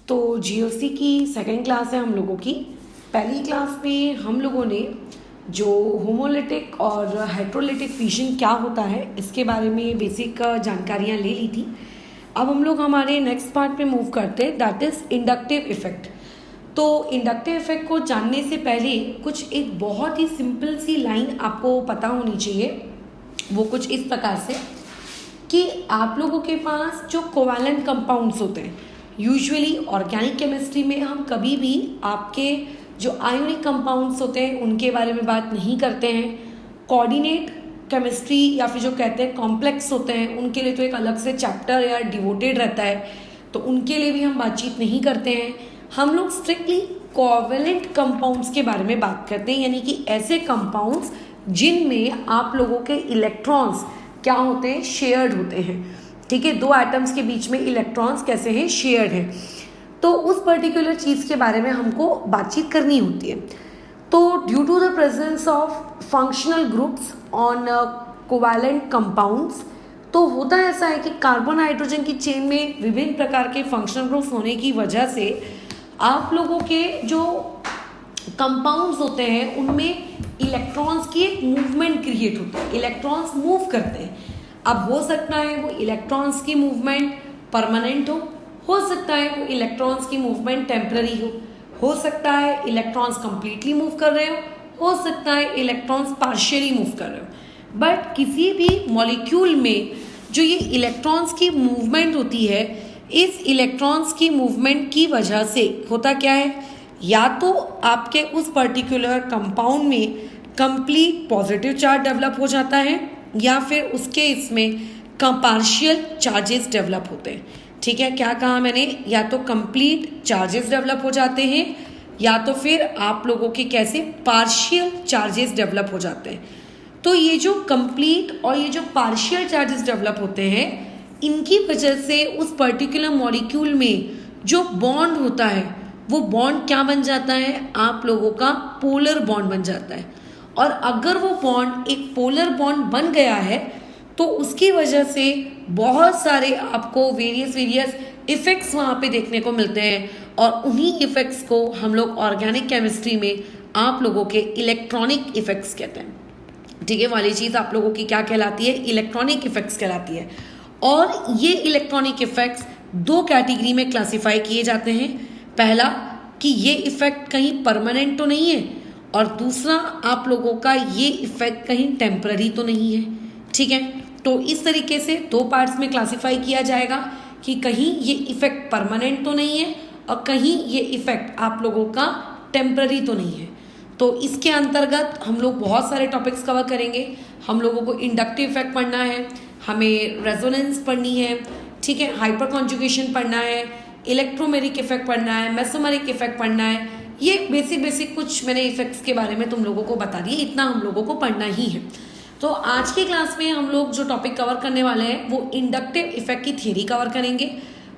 तो जीओसी की second class है हम लोगों की। पहली क्लास में हम लोगों ने जो होमोलिटिक और हाइड्रोलिटिक फिशन क्या होता है इसके बारे में बेसिक जानकारियाँ ले ली थी। अब हम लोग हमारे नेक्स्ट पार्ट पे मूव करते हैं, दैट इज़ इंडक्टिव इफेक्ट। तो इंडक्टिव इफेक्ट को जानने से पहले कुछ एक बहुत ही सिंपल सी लाइन आपको पता होनी चाहिए। वो कुछ इस प्रकार से कि आप लोगों के पास जो कोवैलेंट कंपाउंड्स होते हैं, यूजुअली ऑर्गेनिक केमिस्ट्री में हम कभी भी आपके जो आयोनिक कंपाउंड्स होते हैं उनके बारे में बात नहीं करते हैं। कोऑर्डिनेट केमिस्ट्री या फिर जो कहते हैं कॉम्प्लेक्स होते हैं उनके लिए तो एक अलग से चैप्टर या डिवोटेड रहता है, तो उनके लिए भी हम बातचीत नहीं करते हैं। हम लोग स्ट्रिक्टली कोवैलेंट कंपाउंड्स के बारे में बात करते हैं, यानी कि ऐसे कंपाउंड्स जिनमें आप लोगों के इलेक्ट्रॉन्स क्या होते हैं, शेयर्ड होते हैं। ठीक है, दो एटम्स के बीच में इलेक्ट्रॉन्स कैसे हैं, शेयर्ड हैं। तो उस पर्टिकुलर चीज़ के बारे में हमको बातचीत करनी होती है। तो due to the presence of functional groups on covalent compounds, तो होता ऐसा है कि कार्बन हाइड्रोजन की चेन में विभिन्न प्रकार के फंक्शनल ग्रुप्स होने की वजह से आप लोगों के जो कंपाउंड्स होते हैं उनमें इलेक्ट्रॉन्स की एक मूवमेंट क्रिएट होती है, इलेक्ट्रॉन्स मूव करते हैं। अब हो सकता है वो इलेक्ट्रॉन्स की मूवमेंट परमानेंट हो सकता है वो इलेक्ट्रॉन्स की मूवमेंट टेम्पररी हो सकता है इलेक्ट्रॉन्स कंप्लीटली मूव कर रहे हो सकता है इलेक्ट्रॉन्स पार्शियली मूव कर रहे हो। बट किसी भी मॉलिक्यूल में जो ये इलेक्ट्रॉन्स की मूवमेंट होती है, इस इलेक्ट्रॉन्स की मूवमेंट की वजह से होता क्या है, या तो आपके उस पर्टिकुलर कंपाउंड में कंप्लीट पॉजिटिव चार्ज डेवलप हो जाता है या फिर उसके इसमें पार्शियल चार्जेस डेवलप होते हैं। ठीक है, क्या कहा मैंने, या तो कंप्लीट चार्जेस डेवलप हो जाते हैं या तो फिर आप लोगों के कैसे पार्शियल चार्जेस डेवलप हो जाते हैं। तो ये जो कंप्लीट और ये जो पार्शियल चार्जेस डेवलप होते हैं, इनकी वजह से उस पर्टिकुलर मॉलिक्यूल में जो बॉन्ड होता है वो बॉन्ड क्या बन जाता है, आप लोगों का पोलर बॉन्ड बन जाता है। और अगर वो बॉन्ड एक पोलर बॉन्ड बन गया है तो उसकी वजह से बहुत सारे आपको वेरियस इफेक्ट्स वहाँ पे देखने को मिलते हैं, और उन्हीं इफेक्ट्स को हम लोग ऑर्गेनिक केमिस्ट्री में आप लोगों के इलेक्ट्रॉनिक इफेक्ट्स कहते हैं। ठीक है, वाली चीज़ आप लोगों की क्या कहलाती है, इलेक्ट्रॉनिक इफेक्ट्स कहलाती है। और ये इलेक्ट्रॉनिक इफेक्ट्स दो कैटेगरी में क्लासीफाई किए जाते हैं। पहला कि ये इफेक्ट कहीं परमानेंट तो नहीं है, और दूसरा आप लोगों का ये इफेक्ट कहीं टेम्पररी तो नहीं है। ठीक है, तो इस तरीके से दो पार्ट्स में क्लासीफाई किया जाएगा कि कहीं ये इफेक्ट परमानेंट तो नहीं है और कहीं ये इफेक्ट आप लोगों का टेम्पररी तो नहीं है। तो इसके अंतर्गत हम लोग बहुत सारे टॉपिक्स कवर करेंगे। हम लोगों को इंडक्टिव इफेक्ट पढ़ना है, हमें रेजोनेंस पढ़नी है, ठीक है, हाइपर कॉन्जुगेशन पढ़ना है, इलेक्ट्रोमेरिक इफेक्ट पढ़ना है, मेसोमेरिक इफेक्ट पढ़ना है। ये बेसिक कुछ मैंने इफेक्ट्स के बारे में तुम लोगों को बता दिए, इतना हम लोगों को पढ़ना ही है। तो आज की क्लास में हम लोग जो टॉपिक कवर करने वाले हैं वो इंडक्टिव इफेक्ट की थ्योरी कवर करेंगे।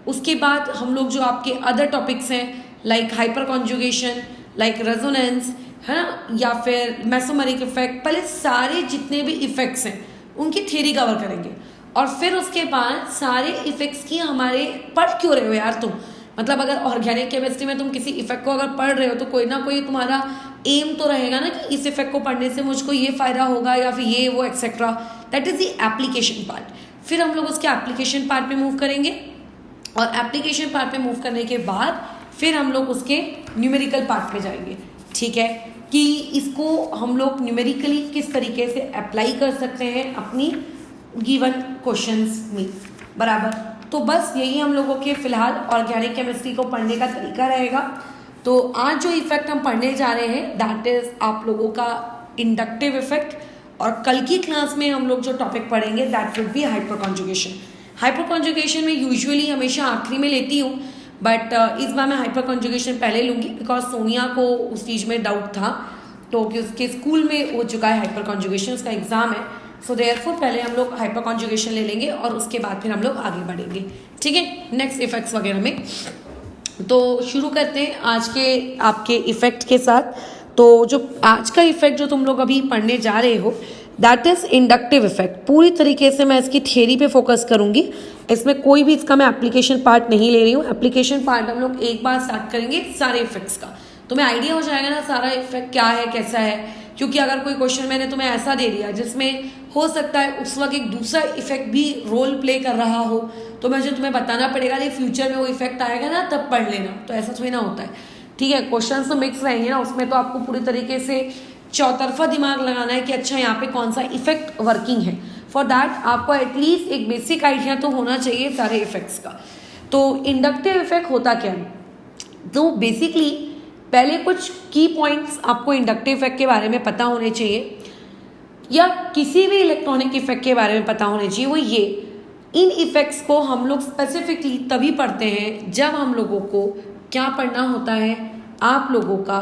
उसके बाद हम लोग जो आपके अदर टॉपिक्स हैं like hyper conjugation, like resonance, है ना, या फिर मेसोमेरिक इफेक्ट, पहले सारे जितने भी इफेक्ट्स हैं उनकी थ्योरी कवर करेंगे। और फिर उसके बाद सारे इफेक्ट्स की हमारे पढ़ क्यों रहे हो यार तुम, मतलब अगर ऑर्गेनिक केमिस्ट्री में तुम किसी इफेक्ट को अगर पढ़ रहे हो तो कोई ना कोई तुम्हारा एम तो रहेगा ना कि इस इफेक्ट को पढ़ने से मुझको ये फायदा होगा या फिर ये वो etcetera. That is the application part. फिर हम लोग उसके एप्लीकेशन पार्ट पे मूव करेंगे, और एप्लीकेशन पार्ट पे मूव करने के बाद फिर हम लोग उसके न्यूमेरिकल पार्ट पे जाएंगे। ठीक है, कि इसको हम लोग न्यूमेरिकली किस तरीके से अप्लाई कर सकते हैं अपनी गिवन क्वेश्चंस में, बराबर। तो बस यही हम लोगों के फिलहाल ऑर्गेनिक केमिस्ट्री को पढ़ने का तरीका रहेगा। तो आज जो इफेक्ट हम पढ़ने जा रहे हैं दैट इज आप लोगों का इंडक्टिव इफेक्ट, और कल की क्लास में हम लोग जो टॉपिक पढ़ेंगे that will be hyper conjugation. Hyper conjugation में यूजुअली हमेशा आखिरी में लेती हूँ, बट इस बार मैं हाइपर कॉन्जुगेशन पहले लूँगी बिकॉज सोनिया को उस चीज़ में डाउट था, तो कि उसके स्कूल में हो चुका है हाइपर कॉन्जुगेशन, उसका एग्जाम है। सो देयरफॉर पहले हम लोग हाइपर कॉन्जुगेशन ले लेंगे और उसके बाद फिर हम लोग आगे बढ़ेंगे। ठीक है, नेक्स्ट इफेक्ट्स वगैरह में। तो शुरू करते हैं आज के आपके इफेक्ट के साथ। तो जो आज का इफेक्ट जो तुम लोग अभी पढ़ने जा रहे हो दैट इज इंडक्टिव इफेक्ट। पूरी तरीके से मैं इसकी थियरी पे फोकस करूंगी, इसमें कोई भी इसका मैं एप्लीकेशन पार्ट नहीं ले रही हूँ। एप्लीकेशन पार्ट हम लोग एक बार स्टार्ट करेंगे सारे इफेक्ट्स का, तुम्हें आइडिया हो जाएगा ना सारा इफेक्ट क्या है कैसा है। क्योंकि अगर कोई क्वेश्चन मैंने तुम्हें ऐसा दे दिया जिसमें हो सकता है उस वक्त एक दूसरा इफेक्ट भी रोल प्ले कर रहा हो, तो मुझे तुम्हें बताना पड़ेगा ये फ्यूचर में वो इफेक्ट आएगा ना तब पढ़ लेना, तो ऐसा थोड़ी ना होता है। ठीक है, क्वेश्चन तो मिक्स रहेंगे ना, उसमें तो आपको पूरी तरीके से चौतरफा दिमाग लगाना है कि अच्छा यहाँ पे कौन सा इफेक्ट वर्किंग है। फॉर दैट आपको एटलीस्ट एक बेसिक आइडिया तो होना चाहिए सारे इफेक्ट्स का। तो इंडक्टिव इफेक्ट होता क्या है, तो बेसिकली पहले कुछ की पॉइंट्स आपको इंडक्टिव इफेक्ट के बारे में पता होने चाहिए, या किसी भी इलेक्ट्रॉनिक इफेक्ट के बारे में पता होने चाहिए। वो ये, इन इफेक्ट्स को हम लोग स्पेसिफिकली तभी पढ़ते हैं जब हम लोगों को क्या पढ़ना होता है, आप लोगों का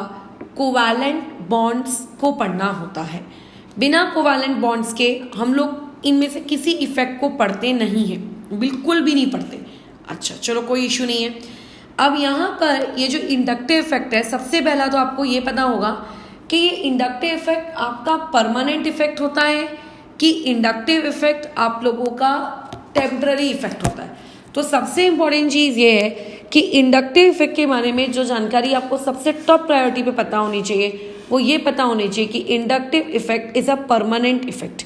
कोवैलेंट बॉन्ड्स को पढ़ना होता है। बिना कोवैलेंट बॉन्ड्स के हम लोग इनमें से किसी इफेक्ट को पढ़ते नहीं हैं, बिल्कुल भी नहीं पढ़ते। अच्छा चलो कोई इशू नहीं है। अब यहाँ पर ये जो इंडक्टिव इफेक्ट है, सबसे पहला तो आपको ये पता होगा कि ये इंडक्टिव इफेक्ट आपका परमानेंट इफेक्ट होता है कि इंडक्टिव इफेक्ट आप लोगों का टेम्पररी इफेक्ट होता है। तो सबसे इंपॉर्टेंट चीज़ ये है कि इंडक्टिव इफेक्ट के बारे में जो जानकारी आपको सबसे टॉप प्रायोरिटी पे पता होनी चाहिए वो ये पता होनी चाहिए कि inductive effect is a permanent effect.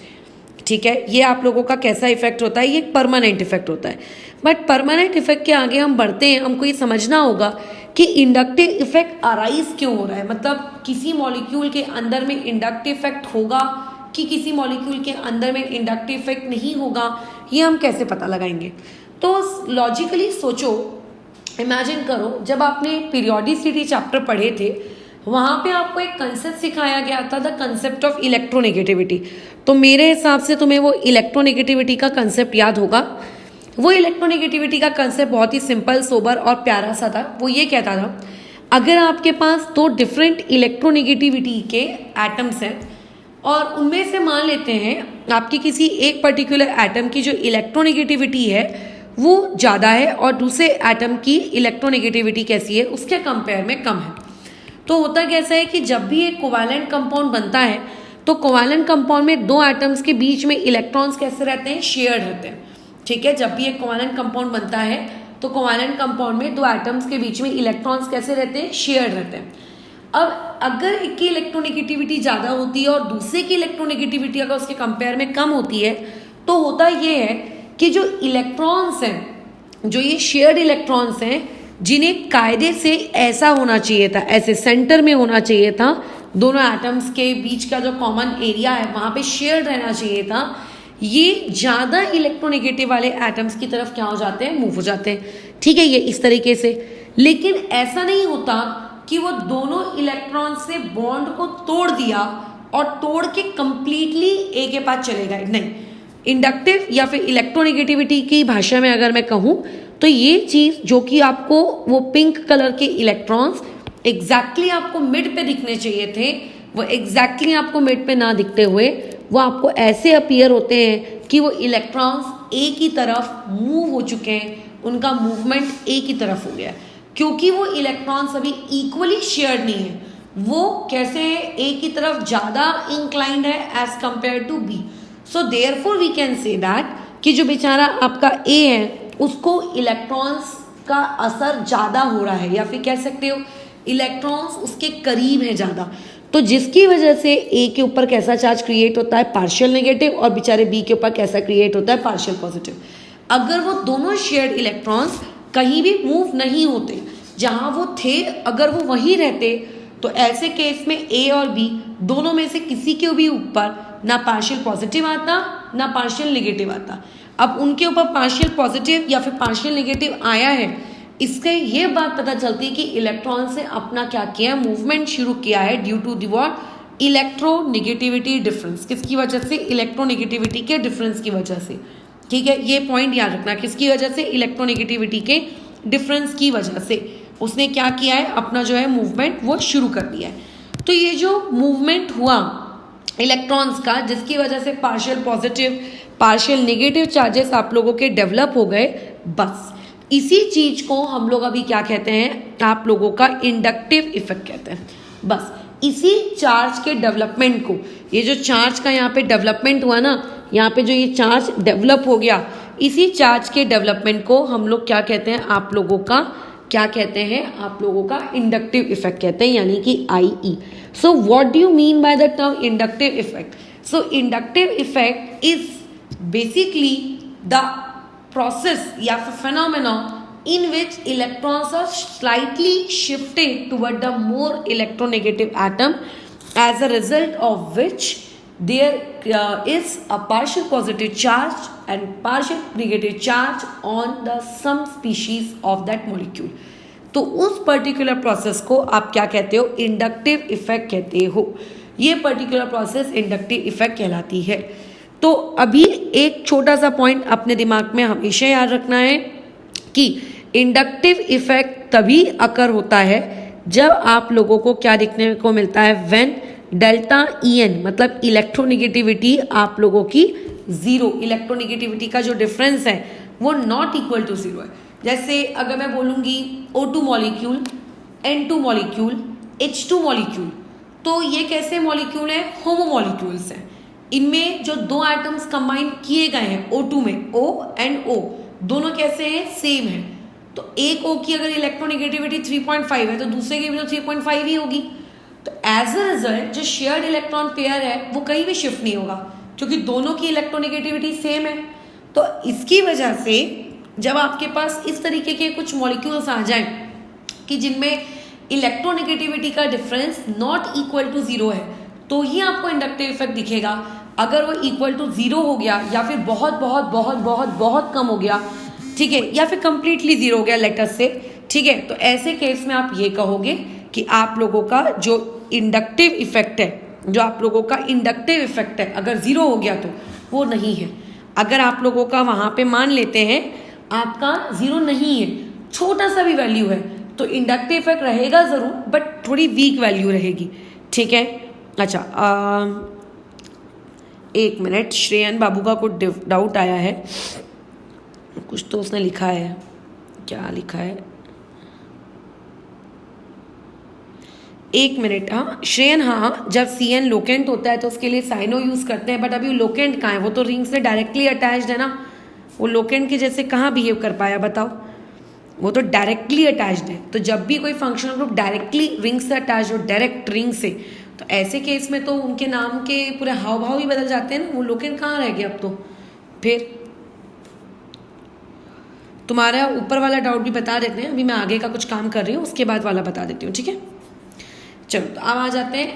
ठीक है, ये आप लोगों का कैसा इफेक्ट होता है, ये एक परमानेंट इफेक्ट होता है। बट परमानेंट इफेक्ट के आगे हम बढ़ते हैं, हमको ये समझना होगा कि इंडक्टिव इफेक्ट अराइज क्यों हो रहा है, मतलब किसी मॉलिक्यूल के अंदर में इंडक्टिव इफेक्ट होगा कि किसी मॉलिक्यूल के अंदर में इंडक्टिव इफेक्ट नहीं होगा, ये हम कैसे पता लगाएंगे। तो लॉजिकली सोचो, इमेजिन करो जब आपने पीरियोडिसिटी चैप्टर पढ़े थे वहाँ पे आपको एक कंसेप्ट सिखाया गया था, द कंसेप्ट ऑफ इलेक्ट्रोनेगेटिविटी। तो मेरे हिसाब से तुम्हें वो इलेक्ट्रोनेगेटिविटी का कंसेप्ट याद होगा। वो इलेक्ट्रोनेगेटिविटी का कंसेप्ट बहुत ही सिंपल, सोबर और प्यारा सा था। वो ये कहता था, अगर आपके पास दो डिफरेंट इलेक्ट्रोनेगेटिविटी के एटम्स हैं और उनमें से मान लेते हैं आपकी किसी एक पर्टिकुलर एटम की जो इलेक्ट्रोनेगेटिविटी है वो ज़्यादा है और दूसरे एटम की इलेक्ट्रोनेगेटिविटी कैसी है उसके कंपेयर में कम है, तो होता कैसा है कि जब भी एक कोवैलेंट कंपाउंड बनता है तो कोवैलेंट कंपाउंड में दो एटम्स के बीच में इलेक्ट्रॉन्स कैसे रहते हैं, शेयर्ड रहते हैं। ठीक है, जब भी एक कोवैलेंट कंपाउंड बनता है तो कोवैलेंट कंपाउंड में दो एटम्स के बीच में इलेक्ट्रॉन्स कैसे रहते हैं, शेयर्ड रहते हैं। अब अगर एक की इलेक्ट्रोनेगेटिविटी ज़्यादा होती है और दूसरे की इलेक्ट्रोनेगेटिविटी अगर उसके कंपेयर में कम होती है तो होता ये है कि जो इलेक्ट्रॉन्स हैं, जो ये शेयर्ड इलेक्ट्रॉन्स हैं, जिन्हें कायदे से ऐसा होना चाहिए था, ऐसे सेंटर में होना चाहिए था, दोनों एटम्स के बीच का जो कॉमन एरिया है वहाँ पे शेयर्ड रहना चाहिए था, ये ज़्यादा इलेक्ट्रोनेगेटिव वाले एटम्स की तरफ क्या हो जाते हैं, मूव हो जाते हैं। ठीक है, ये इस तरीके से। लेकिन ऐसा नहीं होता कि वो दोनों इलेक्ट्रॉन से बॉन्ड को तोड़ दिया और तोड़ के कंप्लीटली ए के पास चले गए, नहीं। इंडक्टिव या फिर इलेक्ट्रोनेगेटिविटी की भाषा में अगर मैं कहूँ तो ये चीज़ जो कि आपको वो पिंक कलर के इलेक्ट्रॉन्स एग्जैक्टली आपको मिड पे दिखने चाहिए थे, वो एग्जैक्टली आपको मिड पे ना दिखते हुए वो आपको ऐसे अपीयर होते हैं कि वो इलेक्ट्रॉन्स ए की तरफ मूव हो चुके हैं, उनका मूवमेंट ए की तरफ हो गया, क्योंकि वो इलेक्ट्रॉन्स अभी इक्वली शेयर्ड नहीं है। वो कैसे ए की तरफ ज़्यादा इंक्लाइंड है as compare to B. So therefore we can say that कि जो बेचारा आपका ए है उसको इलेक्ट्रॉन्स का असर ज़्यादा हो रहा है, या फिर कह सकते हो इलेक्ट्रॉन्स उसके करीब है ज़्यादा, तो जिसकी वजह से ए के ऊपर कैसा चार्ज क्रिएट होता है, पार्शियल नेगेटिव, और बेचारे बी के ऊपर कैसा क्रिएट होता है, पार्शियल पॉजिटिव। अगर वो दोनों शेयर्ड इलेक्ट्रॉन्स कहीं भी मूव नहीं होते, जहाँ वो थे अगर वो वहीं रहते, तो ऐसे केस में ए और बी दोनों में से किसी के भी ऊपर ना पार्शियल पॉजिटिव आता ना पार्शियल नेगेटिव आता। अब उनके ऊपर पार्शियल पॉजिटिव या फिर पार्शियल नेगेटिव आया है, इससे ये बात पता चलती है कि इलेक्ट्रॉन से अपना क्या किया, मूवमेंट शुरू किया है due to the what, electronegativity difference. किसकी वजह से, इलेक्ट्रोनेगेटिविटी के डिफरेंस की वजह से। ठीक है, ये पॉइंट याद रखना, किसकी वजह से, इलेक्ट्रोनेगेटिविटी के डिफरेंस की वजह से उसने क्या किया है, अपना जो है मूवमेंट वो शुरू कर दिया है। तो ये जो मूवमेंट हुआ इलेक्ट्रॉन्स का, जिसकी वजह से partial positive partial negative charges आप लोगों के डेवलप हो गए, बस इसी चीज को हम लोग अभी क्या कहते हैं, आप लोगों का इंडक्टिव इफेक्ट कहते हैं। बस इसी चार्ज के डेवलपमेंट को, ये जो चार्ज का यहाँ पे डेवलपमेंट हुआ ना, यहाँ पे जो ये चार्ज डेवलप हो गया, इसी चार्ज के डेवलपमेंट को हम लोग क्या कहते हैं, आप लोगों का क्या कहते हैं, आप लोगों का इंडक्टिव इफेक्ट कहते हैं, यानी कि IE। So what do you mean by the term inductive effect? So inductive effect is basically the process या phenomena in which electrons are slightly shifted toward the more electronegative atom, as a result of which there is a partial positive charge and partial negative charge on the some species of that molecule। तो उस particular process को आप क्या कहते हो, inductive effect कहते हो। ये पर्टिकुलर प्रोसेस इंडक्टिव इफेक्ट कहलाती है। तो अभी एक छोटा सा पॉइंट अपने दिमाग में हमेशा याद रखना है कि इंडक्टिव इफेक्ट तभी अकर होता है जब आप लोगों को क्या देखने को मिलता है, व्हेन डेल्टा EN मतलब इलेक्ट्रोनिगेटिविटी आप लोगों की जीरो, इलेक्ट्रोनिगेटिविटी का जो डिफरेंस है वो नॉट इक्वल टू जीरो है। जैसे अगर मैं बोलूँगी O2 molecule, N2 molecule, H2 molecule, तो ये कैसे मॉलिक्यूल है, होमो मॉलिक्यूल्स हैं। इनमें जो दो एटम्स कंबाइन किए गए हैं O2 में, O एंड O दोनों कैसे हैं, सेम है। तो एक O की अगर इलेक्ट्रोनिगेटिविटी 3.5 है तो दूसरे की भी तो 3.5 ही होगी। तो एज अ रिजल्ट जो शेयर्ड इलेक्ट्रॉन पेयर है वो कहीं भी शिफ्ट नहीं होगा, क्योंकि दोनों की इलेक्ट्रोनिगेटिविटी सेम है। तो इसकी वजह से जब आपके पास इस तरीके के कुछ मॉलिक्यूल्स आ जाएं कि जिनमें इलेक्ट्रोनिगेटिविटी का difference not equal to zero है, तो ही आपको इंडक्टिव इफेक्ट दिखेगा। अगर वो इक्वल टू जीरो हो गया या फिर बहुत बहुत बहुत बहुत बहुत कम हो गया, ठीक है, या फिर कंप्लीटली जीरो हो गया लेटर से, ठीक है, तो ऐसे केस में आप ये कहोगे कि आप लोगों का जो इंडक्टिव इफेक्ट है, जो आप लोगों का इंडक्टिव इफेक्ट है, अगर जीरो हो गया तो वो नहीं है। अगर आप लोगों का वहां पे मान लेते हैं आपका जीरो नहीं है, छोटा सा भी वैल्यू है, तो इंडक्टिव इफेक्ट रहेगा जरूर, बट थोड़ी वीक वैल्यू रहेगी, ठीक है। अच्छा, एक मिनट, श्रेयन बाबू का कुछ डाउट आया है, कुछ तो उसने लिखा है, क्या लिखा है, एक मिनट। हाँ श्रेयन, हाँ जब CN लोकेंट होता है तो उसके लिए साइनो यूज करते हैं, बट अभी लोकेंट कहाँ है, वो तो रिंग से डायरेक्टली अटैच्ड है ना, वो लोकेंट के जैसे कहाँ बिहेव कर पाया बताओ, वो तो डायरेक्टली अटैच्ड है। तो जब भी कोई फंक्शनल ग्रुप डायरेक्टली रिंग से अटैच्ड हो, डायरेक्ट रिंग से, तो ऐसे केस में तो उनके नाम के पूरे हाव भाव ही बदल जाते हैं ना, वो लोकेंट कहाँ रह गया अब तो। फिर तुम्हारा ऊपर वाला डाउट भी बता देते हैं, अभी मैं आगे का कुछ काम कर रही हूँ, उसके बाद वाला बता देती हूँ, ठीक है। चलो तो अब आ जाते हैं,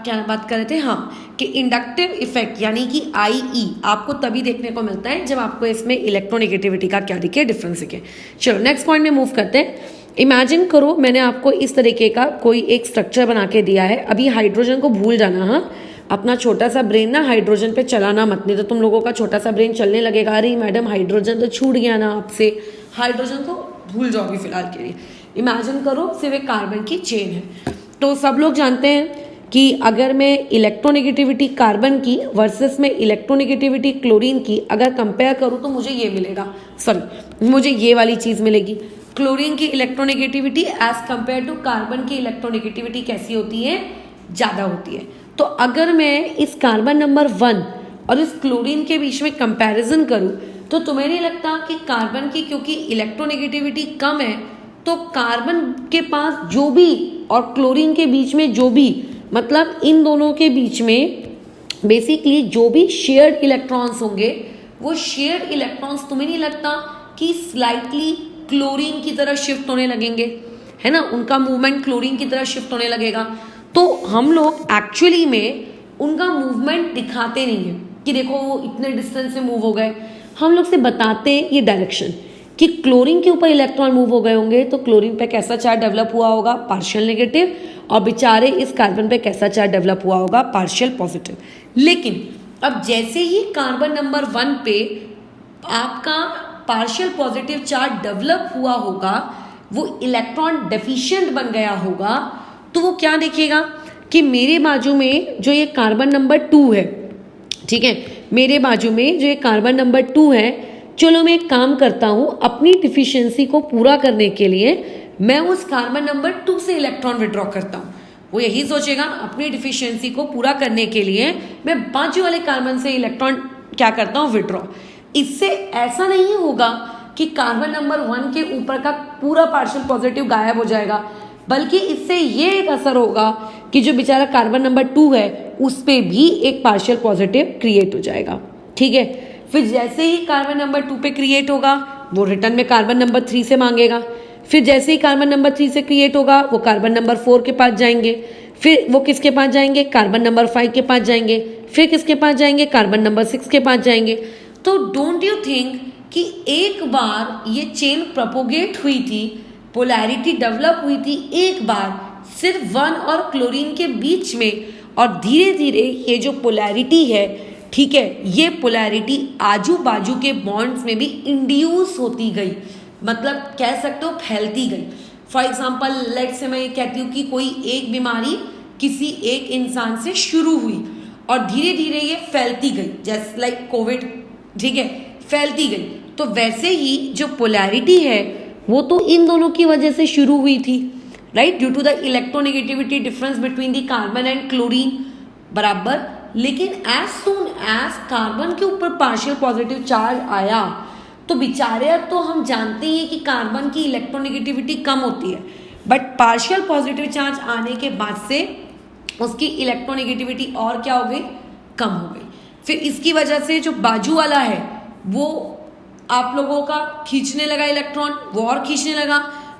क्या बात कर रहे थे, हाँ, कि इंडक्टिव इफेक्ट यानी कि IE आपको तभी देखने को मिलता है जब आपको इसमें इलेक्ट्रोनिगेटिविटी का क्या दिखे, डिफरेंस दिखे। चलो नेक्स्ट पॉइंट में मूव करते हैं। इमेजिन करो मैंने आपको इस तरीके का कोई एक स्ट्रक्चर बना के दिया है। अभी हाइड्रोजन को भूल जाना, हाँ, अपना छोटा सा ब्रेन ना हाइड्रोजन पे चलाना मत, नहीं तो तुम लोगों का छोटा सा ब्रेन चलने लगेगा, अरे मैडम हाइड्रोजन तो छूट गया ना आपसे, हाइड्रोजन को भूल जाओ अभी फिलहाल के लिए। इमेजिन करो सिर्फ एक कार्बन की चेन है। तो सब लोग जानते हैं कि अगर मैं इलेक्ट्रोनेगेटिविटी कार्बन की वर्सेस में इलेक्ट्रोनेगेटिविटी क्लोरीन की अगर कंपेयर करूँ तो मुझे ये मिलेगा, सॉरी मुझे ये वाली चीज़ मिलेगी। क्लोरीन की electronegativity as compare to carbon की इलेक्ट्रोनेगेटिविटी कैसी होती है, ज़्यादा होती है। तो अगर मैं इस कार्बन नंबर 1 और इस क्लोरीन के बीच में कंपैरिजन करूँ तो तुम्हें नहीं लगता कि कार्बन की क्योंकि इलेक्ट्रोनेगेटिविटी कम है तो कार्बन के पास जो भी और क्लोरीन के बीच में जो भी, मतलब इन दोनों के बीच में बेसिकली जो भी शेयर्ड इलेक्ट्रॉन्स होंगे वो शेयर्ड इलेक्ट्रॉन्स तुम्हें नहीं लगता कि स्लाइटली क्लोरीन की तरह शिफ्ट होने लगेंगे, है ना, उनका मूवमेंट क्लोरीन की तरह शिफ्ट होने लगेगा। तो हम लोग एक्चुअली में उनका मूवमेंट दिखाते नहीं है कि देखो वो इतने डिस्टेंस से मूव हो गए, हम लोग से बताते हैं ये डायरेक्शन कि क्लोरीन के ऊपर इलेक्ट्रॉन मूव हो गए होंगे तो क्लोरीन पे कैसा चार्ज डेवलप हुआ होगा, पार्शियल नेगेटिव, और बेचारे इस कार्बन पे कैसा चार्ज डेवलप हुआ होगा, पार्शियल पॉजिटिव। लेकिन अब जैसे ही कार्बन नंबर 1 पे आपका पार्शियल पॉजिटिव चार्ज डेवलप हुआ होगा, वो इलेक्ट्रॉन डेफिशिएंट बन गया होगा, तो वो क्या देखेगा कि मेरे बाजू में जो ये कार्बन नंबर 2 है, ठीक है, मेरे बाजू में जो ये कार्बन नंबर 2 है, चलो मैं एक काम करता हूं, अपनी डिफिशियंसी को पूरा करने के लिए मैं उस कार्बन नंबर 2 से इलेक्ट्रॉन विड्रॉ करता हूं। वो यही सोचेगा अपनी डिफिशियंसी को पूरा करने के लिए मैं बाजू वाले कार्बन से इलेक्ट्रॉन क्या करता हूँ, विड्रॉ। इससे ऐसा नहीं होगा कि कार्बन नंबर 1 के ऊपर का पूरा पार्शियल पॉजिटिव गायब हो जाएगा, बल्कि इससे ये एक असर होगा कि जो बेचारा कार्बन नंबर 2 है उस पे भी एक पार्शियल पॉजिटिव क्रिएट हो जाएगा। ठीक है, फिर जैसे ही कार्बन नंबर 2 पे क्रिएट होगा वो रिटर्न में कार्बन नंबर 3 से मांगेगा। फिर जैसे ही कार्बन नंबर 3 से क्रिएट होगा वो कार्बन नंबर 4 के पास जाएंगे। फिर वो किसके पास जाएंगे, कार्बन नंबर 5 के पास जाएंगे। फिर किसके पास जाएंगे, कार्बन नंबर 6 के पास जाएंगे। तो डोंट यू थिंक कि एक बार ये चेन प्रोपोगेट हुई थी, पोलैरिटी डेवलप हुई थी एक बार सिर्फ 1 और क्लोरीन के बीच में, और धीरे धीरे ये जो पोलैरिटी है, ठीक है, ये पोलैरिटी आजू बाजू के बॉन्ड्स में भी इंड्यूस होती गई, मतलब कह सकते हो फैलती गई। फॉर एग्जाम्पल लेट से मैं ये कहती हूँ कि कोई एक बीमारी किसी एक इंसान से शुरू हुई और धीरे धीरे ये फैलती गई, जैसे लाइक कोविड, ठीक है, फैलती गई। तो वैसे ही जो पोलैरिटी है वो तो इन दोनों की वजह से शुरू हुई थी, right, due to the electronegativity difference between the carbon and chlorine, बराबर। लेकिन एज सून एज कार्बन के ऊपर पार्शियल पॉजिटिव चार्ज आया तो बेचारे, अब तो हम जानते हैं कि कार्बन की इलेक्ट्रोनेगेटिविटी कम होती है, बट पार्शियल पॉजिटिव चार्ज आने के बाद से उसकी इलेक्ट्रोनेगेटिविटी और क्या हो गई, कम हो गई। फिर इसकी वजह से जो बाजू वाला है वो आप लोगों का खींचने लगा इलेक्ट्रॉन, वो और खींचने लगा,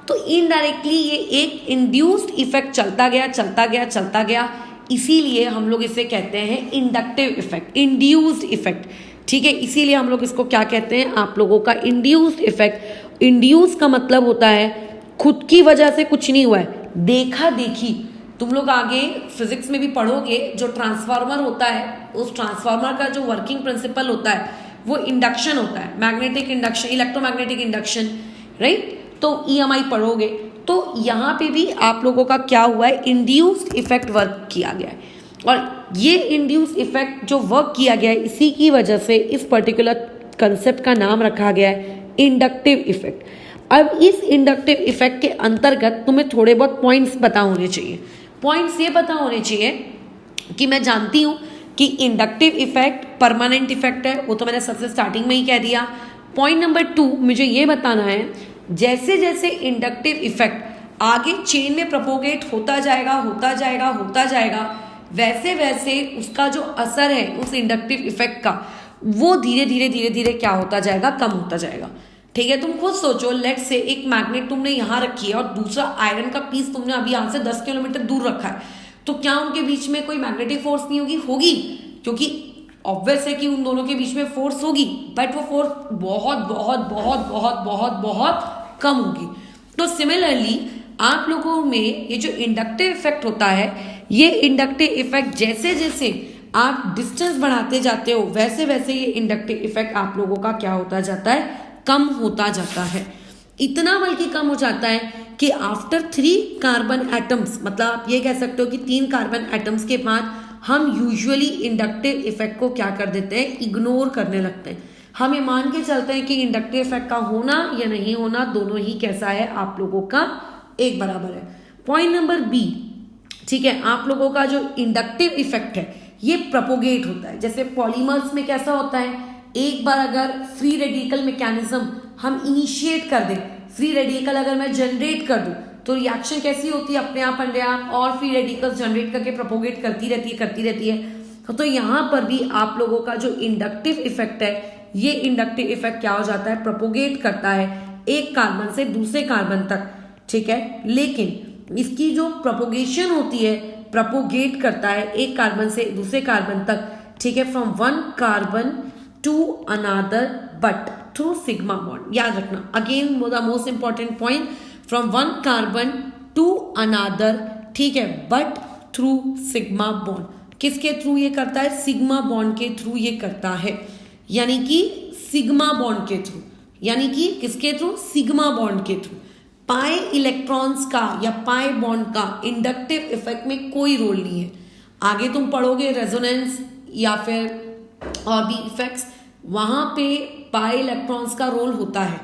तो इनडायरेक्टली ये एक इंड्यूस्ड इफेक्ट चलता गया चलता गया चलता गया। इसीलिए हम लोग इसे कहते हैं इंडक्टिव इफेक्ट, इंड्यूस्ड इफेक्ट। ठीक है, इसीलिए हम लोग इसको क्या कहते हैं, आप लोगों का इंड्यूस्ड इफेक्ट। इंड्यूस का मतलब होता है खुद की वजह से कुछ नहीं हुआ है, देखा देखी। तुम लोग आगे फिजिक्स में भी पढ़ोगे, जो ट्रांसफार्मर होता है उस ट्रांसफार्मर का जो वर्किंग प्रिंसिपल होता है वो इंडक्शन होता है, magnetic induction, electromagnetic induction, right. तो EMI पढ़ोगे तो यहाँ पे भी आप लोगों का क्या हुआ है, इंड्यूस्ड इफेक्ट वर्क किया गया है। और ये इंड्यूस्ड इफेक्ट जो वर्क किया गया है, इसी की वजह से इस पर्टिकुलर कंसेप्ट का नाम रखा गया है इंडक्टिव इफेक्ट। अब इस इंडक्टिव इफेक्ट के अंतर्गत तुम्हें थोड़े बहुत पॉइंट्स पता होने चाहिए। पॉइंट्स ये पता होने चाहिए कि मैं जानती हूँ कि इंडक्टिव इफेक्ट परमानेंट इफेक्ट है, वो तो मैंने सबसे स्टार्टिंग में ही कह दिया। पॉइंट नंबर 2 मुझे ये बताना है, जैसे जैसे इंडक्टिव इफेक्ट आगे चेन में प्रोपोगेट होता जाएगा होता जाएगा होता जाएगा, वैसे वैसे उसका जो असर है उस इंडक्टिव इफेक्ट का, वो धीरे धीरे धीरे धीरे क्या होता जाएगा, कम होता जाएगा। ठीक है, तुम खुद सोचो, लेट से एक मैग्नेट तुमने यहाँ रखी है और दूसरा आयरन का पीस तुमने अभी यहाँ से 10 किलोमीटर दूर रखा है, तो क्या उनके बीच में कोई मैग्नेटिक फोर्स नहीं होगी? होगी, क्योंकि ऑब्वियस है कि उन दोनों के बीच में फोर्स होगी, बट वो फोर्स बहुत बहुत बहुत बहुत बहुत बहुत कम होगी। तो सिमिलरली आप लोगों में ये जो इंडक्टिव इफेक्ट होता है, ये इंडक्टिव इफेक्ट जैसे जैसे आप डिस्टेंस बढ़ाते जाते हो, वैसे वैसे ये इंडक्टिव इफेक्ट आप लोगों का क्या होता जाता है, कम होता जाता है। इतना बल्कि कम हो जाता है कि आफ्टर 3 कार्बन एटम्स, मतलब आप ये कह सकते हो कि 3 कार्बन एटम्स के बाद हम यूजुअली इंडक्टिव इफेक्ट को क्या कर देते हैं, इग्नोर करने लगते हैं। हम ये मान के चलते हैं कि इंडक्टिव इफेक्ट का होना या नहीं होना दोनों ही कैसा है, आप लोगों का एक बराबर है। पॉइंट नंबर B, ठीक है, आप लोगों का जो इंडक्टिव इफेक्ट है ये प्रोपोगेट होता है। जैसे पॉलीमर्स में कैसा होता है, एक बार अगर फ्री रेडिकल मैकेनिज्म हम इनिशिएट कर दें, फ्री रेडिकल अगर मैं जनरेट कर दूं, तो रिएक्शन कैसी होती है, अपने आप और फ्री रेडिकल्स जनरेट करके प्रोपोगेट करती रहती है। तो यहाँ पर भी आप लोगों का जो इंडक्टिव इफेक्ट है, ये इंडक्टिव इफेक्ट क्या हो जाता है, प्रोपोगेट करता है एक कार्बन से दूसरे कार्बन तक। ठीक है, लेकिन इसकी जो प्रोपोगेशन होती है, प्रोपोगेट करता है एक कार्बन से दूसरे कार्बन तक, ठीक है, from 1 carbon to another but through sigma bond. याद रखना, again the most important point, from 1 carbon to another, ठीक है, बट थ्रू सिग्मा बॉन्ड। किसके थ्रू ये करता है, सिग्मा बॉन्ड के थ्रू ये करता है, यानी कि सिग्मा बॉन्ड के थ्रू, यानी कि किसके थ्रू, सिग्मा बॉन्ड के थ्रू। पाई इलेक्ट्रॉन्स का या पाई बॉन्ड का इंडक्टिव इफेक्ट में कोई रोल नहीं है। आगे तुम पढ़ोगे रेजोनेंस या फिर और भी इफेक्ट्स, वहां पे पाई इलेक्ट्रॉन्स का रोल होता है,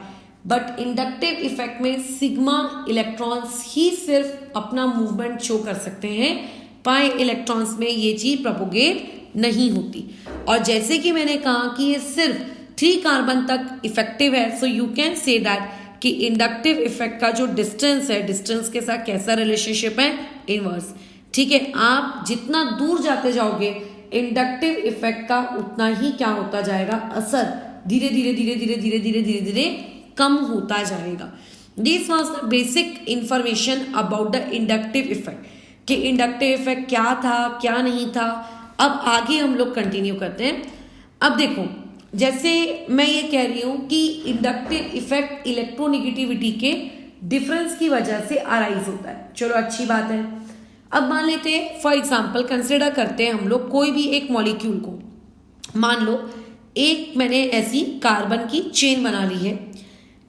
बट इंडक्टिव इफेक्ट में सिग्मा इलेक्ट्रॉन्स ही सिर्फ अपना मूवमेंट शो कर सकते हैं, पाई इलेक्ट्रॉन्स में ये चीज प्रोपोगेट नहीं होती। और जैसे कि मैंने कहा कि ये सिर्फ 3 कार्बन तक इफेक्टिव है, so you can say that कि इंडक्टिव इफेक्ट का जो डिस्टेंस है, डिस्टेंस के साथ कैसा रिलेशनशिप है, इनवर्स। ठीक है, आप जितना दूर जाते जाओगे इंडक्टिव इफेक्ट का उतना ही क्या होता जाएगा, असर धीरे धीरे धीरे धीरे धीरे धीरे धीरे धीरे कम होता जाएगा। This was the basic information about the inductive effect, कि इंडक्टिव इफेक्ट क्या था क्या नहीं था। अब आगे हम लोग कंटिन्यू करते हैं। अब देखो, जैसे मैं ये कह रही हूं कि इंडक्टिव इफेक्ट इलेक्ट्रोनेगेटिविटी के डिफरेंस की वजह से अराइज होता है। चलो अच्छी बात है। अब मान लेते हैं, फॉर एग्जाम्पल कंसिडर करते हैं हम लोग कोई भी एक मॉलिक्यूल को। मान लो एक मैंने ऐसी कार्बन की चेन बना ली है,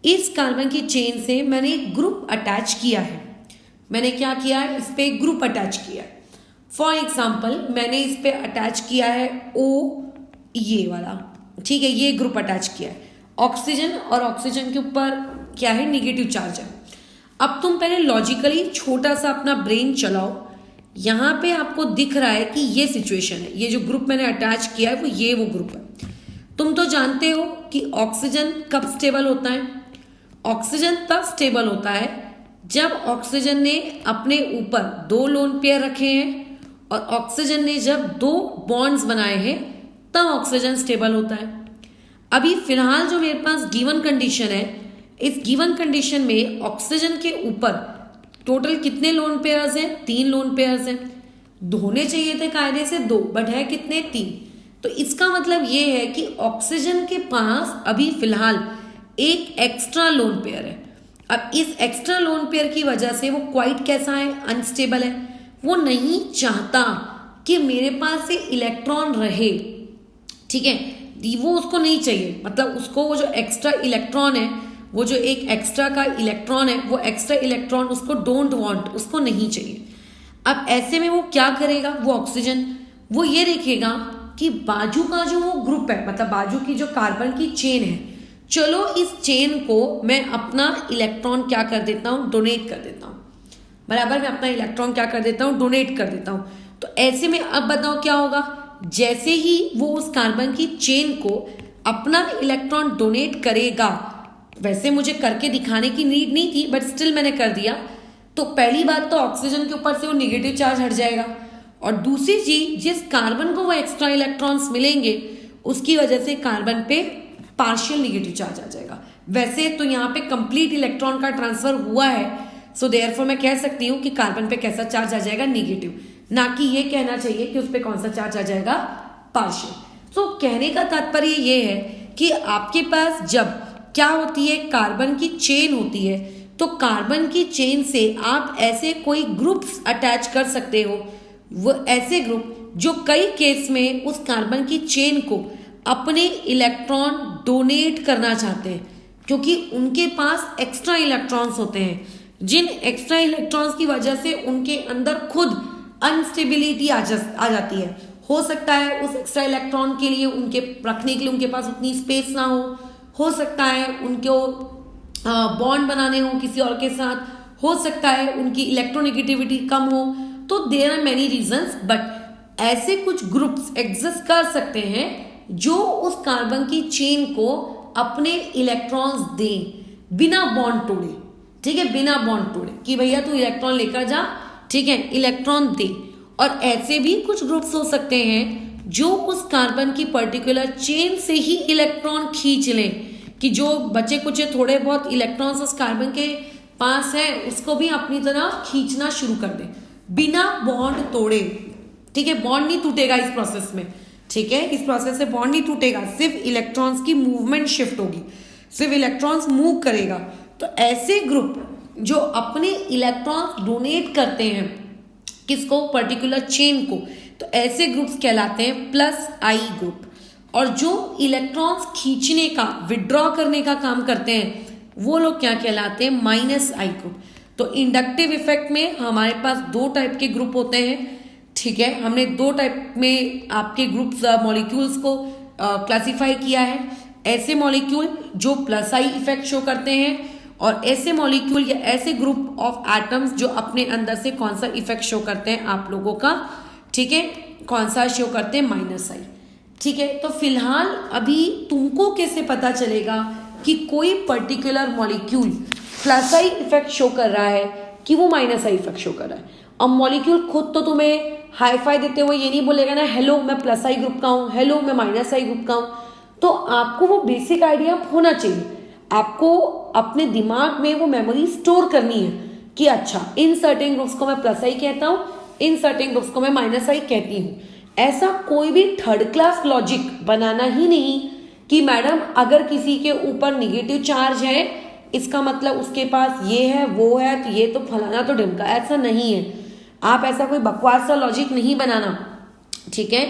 इस कार्बन की चेन से मैंने एक ग्रुप अटैच किया है। मैंने क्या किया है, इस पे एक ग्रुप अटैच किया है। फॉर एग्जाम्पल मैंने इस पे अटैच किया है O, ये वाला, ठीक है, ये ग्रुप अटैच किया है। ऑक्सीजन और ऑक्सीजन के ऊपर क्या है, नेगेटिव चार्ज है। अब तुम पहले लॉजिकली छोटा सा अपना ब्रेन चलाओ, यहां पे आपको दिख रहा है कि ये सिचुएशन है, ये जो ग्रुप मैंने अटैच किया है वो ग्रुप है। तुम तो जानते हो कि ऑक्सीजन कब स्टेबल होता है, ऑक्सीजन तब स्टेबल होता है जब ऑक्सीजन ने अपने ऊपर 2 लोन पेयर रखे हैं और ऑक्सीजन ने जब 2 बॉन्ड्स बनाए हैं तब ऑक्सीजन स्टेबल होता है। अभी फिलहाल जो मेरे पास गिवन कंडीशन है, इस गिवन कंडीशन में ऑक्सीजन के ऊपर टोटल कितने लोन पेयर्स हैं, 3 लोन पेयर्स हैं। होने चाहिए थे कायदे से 2, बट है कितने, 3। तो इसका मतलब ये है कि ऑक्सीजन के पास अभी फिलहाल एक एक्स्ट्रा लोन पेयर है। अब इस एक्स्ट्रा लोन पेयर की वजह से वो क्वाइट कैसा है, अनस्टेबल है। वो नहीं चाहता कि मेरे पास से इलेक्ट्रॉन रहे, ठीक है, वो उसको नहीं चाहिए। मतलब उसको वो जो एक्स्ट्रा इलेक्ट्रॉन है, वो जो एक एक्स्ट्रा का इलेक्ट्रॉन है, वो एक्स्ट्रा इलेक्ट्रॉन उसको डोंट वांट, उसको नहीं चाहिए। अब ऐसे में वो क्या करेगा, वो ऑक्सीजन, वो ये देखेगा कि बाजू का जो वो ग्रुप है, मतलब बाजू की जो कार्बन की चेन है, चलो इस चेन को मैं अपना इलेक्ट्रॉन क्या कर देता हूं, डोनेट कर देता हूं। बराबर, मैं अपना इलेक्ट्रॉन क्या कर देता हूं, डोनेट कर देता हूं। तो ऐसे में अब बताओ क्या होगा, जैसे ही वो उस कार्बन की चेन को अपना इलेक्ट्रॉन डोनेट करेगा, वैसे मुझे करके दिखाने की नीड नहीं थी बट स्टिल मैंने कर दिया, तो पहली बात तो ऑक्सीजन के ऊपर से वो निगेटिव चार्ज हट जाएगा, और दूसरी चीज जिस कार्बन को वो एक्स्ट्रा इलेक्ट्रॉन्स मिलेंगे उसकी वजह से कार्बन पे पार्शियल निगेटिव चार्ज आ जाएगा। वैसे तो यहाँ पे कंप्लीट इलेक्ट्रॉन का ट्रांसफर हुआ है, सो देयरफॉर मैं कह सकती हूँ कि कार्बन पे कैसा चार्ज आ जाएगा, निगेटिव, ना कि ये कहना चाहिए कि उस पर कौन सा चार्ज आ जाएगा, पार्शियल। सो कहने का तात्पर्य ये है कि आपके पास जब क्या होती है, कार्बन की चेन होती है, तो कार्बन की चेन से आप ऐसे कोई ग्रुप्स अटैच कर सकते हो, वो ऐसे ग्रुप जो कई केस में उस कार्बन की चेन को अपने इलेक्ट्रॉन डोनेट करना चाहते हैं, क्योंकि उनके पास एक्स्ट्रा इलेक्ट्रॉन्स होते हैं, जिन एक्स्ट्रा इलेक्ट्रॉन्स की वजह से उनके अंदर खुद अनस्टेबिलिटी आ जाती है। हो सकता है उस एक्स्ट्रा इलेक्ट्रॉन के लिए उनके रखने के लिए उनके पास उतनी स्पेस ना हो सकता है उनको बॉन्ड बनाने हो किसी और के साथ, हो सकता है उनकी इलेक्ट्रोनेगेटिविटी कम हो, तो there are many reasons, but ऐसे कुछ ग्रुप्स एग्जिस्ट कर सकते हैं जो उस कार्बन की चेन को अपने इलेक्ट्रॉन्स दें बिना बॉन्ड तोड़े, ठीक है, बिना बॉन्ड तोड़े, कि भैया तू इलेक्ट्रॉन लेकर जा, ठीक है, इलेक्ट्रॉन दे। और ऐसे भी कुछ ग्रुप्स हो सकते हैं जो उस कार्बन की पर्टिकुलर चेन से ही इलेक्ट्रॉन खींच लें, कि जो बचे कुछ थोड़े बहुत इलेक्ट्रॉन्स उस कार्बन के पास है उसको भी अपनी तरह खींचना शुरू कर दें बिना बॉन्ड तोड़े, ठीक है। बॉन्ड नहीं टूटेगा इस प्रोसेस में, ठीक है, इस प्रोसेस से बॉन्ड नहीं टूटेगा, सिर्फ इलेक्ट्रॉन्स की मूवमेंट शिफ्ट होगी, सिर्फ इलेक्ट्रॉन्स मूव करेगा। तो ऐसे ग्रुप जो अपने इलेक्ट्रॉन्स डोनेट करते हैं किसको, पर्टिकुलर चेन को, तो ऐसे ग्रुप्स कहलाते हैं प्लस आई ग्रुप। और जो इलेक्ट्रॉन्स खींचने का, विड्रॉ करने का काम करते हैं वो लोग क्या कहलाते हैं, माइनस आई ग्रुप। तो इंडक्टिव इफेक्ट में हमारे पास 2 टाइप के ग्रुप होते हैं, ठीक है। हमने 2 टाइप में आपके ग्रुप्स मॉलिक्यूल्स को क्लासिफाई किया है। ऐसे मॉलिक्यूल जो प्लस आई इफेक्ट शो करते हैं और ऐसे मॉलिक्यूल या ऐसे ग्रुप ऑफ एटम्स जो अपने अंदर से कौन सा इफेक्ट शो करते हैं आप लोगों का, ठीक है, कौन सा शो करते हैं, माइनस आई। ठीक है, तो फिलहाल अभी तुमको कैसे पता चलेगा कि कोई particular molecule plus I effect show कर रहा है कि वो माइनस आई इफेक्ट शो कर रहा है। अब मॉलिक्यूल खुद तो तुम्हें हाई फाई देते हुए ये नहीं बोलेगा ना, हेलो मैं प्लस आई ग्रुप का हूँ, हेलो मैं माइनस आई ग्रुप का हूँ। तो आपको वो बेसिक आइडिया होना चाहिए, आपको अपने दिमाग में वो मेमोरी स्टोर करनी है कि अच्छा इन सर्टेन ग्रुप्स को मैं प्लस आई कहता हूँ, इन सर्टेन ग्रुप्स को मैं माइनस आई कहती हूँ। ऐसा कोई भी थर्ड क्लास लॉजिक बनाना ही नहीं कि मैडम अगर किसी के ऊपर निगेटिव चार्ज है इसका मतलब उसके पास ये है वो है तो ये तो फलाना तो ढिमका, ऐसा नहीं है। आप ऐसा कोई बकवास सा लॉजिक नहीं बनाना, ठीक है।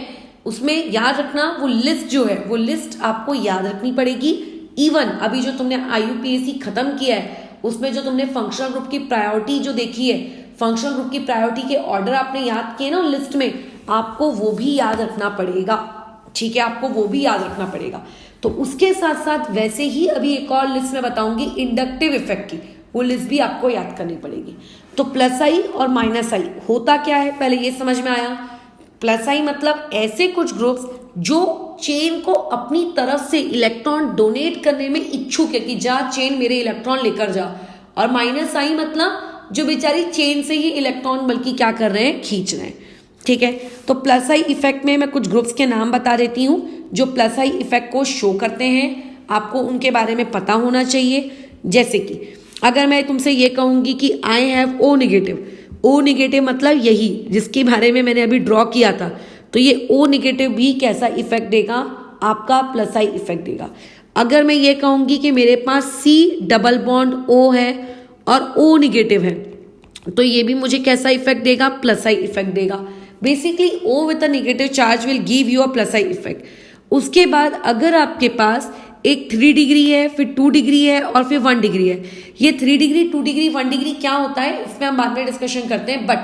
उसमें याद रखना वो लिस्ट जो है वो लिस्ट आपको याद रखनी पड़ेगी। इवन अभी जो तुमने IUPAC खत्म किया है उसमें जो तुमने फंक्शनल ग्रुप की प्रायोरिटी जो देखी है, फंक्शनल ग्रुप की प्रायोरिटी के ऑर्डर आपने याद किए ना लिस्ट में, आपको वो भी याद रखना पड़ेगा, ठीक है, आपको वो भी याद रखना पड़ेगा। तो उसके साथ साथ वैसे ही अभी एक और लिस्ट में बताऊंगी इंडक्टिव इफेक्ट की, वो लिस्ट भी आपको याद करनी पड़ेगी। तो प्लस आई और माइनस आई होता क्या है पहले ये समझ में आया। प्लस आई मतलब ऐसे कुछ ग्रुप्स जो चेन को अपनी तरफ से इलेक्ट्रॉन डोनेट करने में इच्छुक है कि जा चेन मेरे इलेक्ट्रॉन लेकर जा, और माइनस आई मतलब जो बेचारी चेन से ही इलेक्ट्रॉन बल्कि क्या कर रहे हैं, खींच रहे हैं। ठीक है, तो प्लस आई इफेक्ट में मैं कुछ ग्रुप्स के नाम बता देती हूँ जो प्लस आई इफेक्ट को शो करते हैं, आपको उनके बारे में पता होना चाहिए। जैसे कि अगर मैं तुमसे ये कहूँगी कि I have O negative, O negative मतलब यही जिसके बारे में मैंने अभी ड्रॉ किया था, तो ये ओ निगेटिव भी कैसा इफेक्ट देगा, आपका प्लस आई इफेक्ट देगा। अगर मैं ये कहूँगी कि मेरे पास C डबल बॉन्ड O है और O निगेटिव है, तो ये भी मुझे कैसा इफेक्ट देगा, प्लस आई इफेक्ट देगा। Basically O with a negative charge will give you a plus I effect. उसके बाद अगर आपके पास एक 3 डिग्री है, फिर 2 डिग्री है और फिर 1 डिग्री है, ये 3 डिग्री 2 डिग्री 1 डिग्री क्या होता है इसमें हम बाद में डिस्कशन करते हैं। बट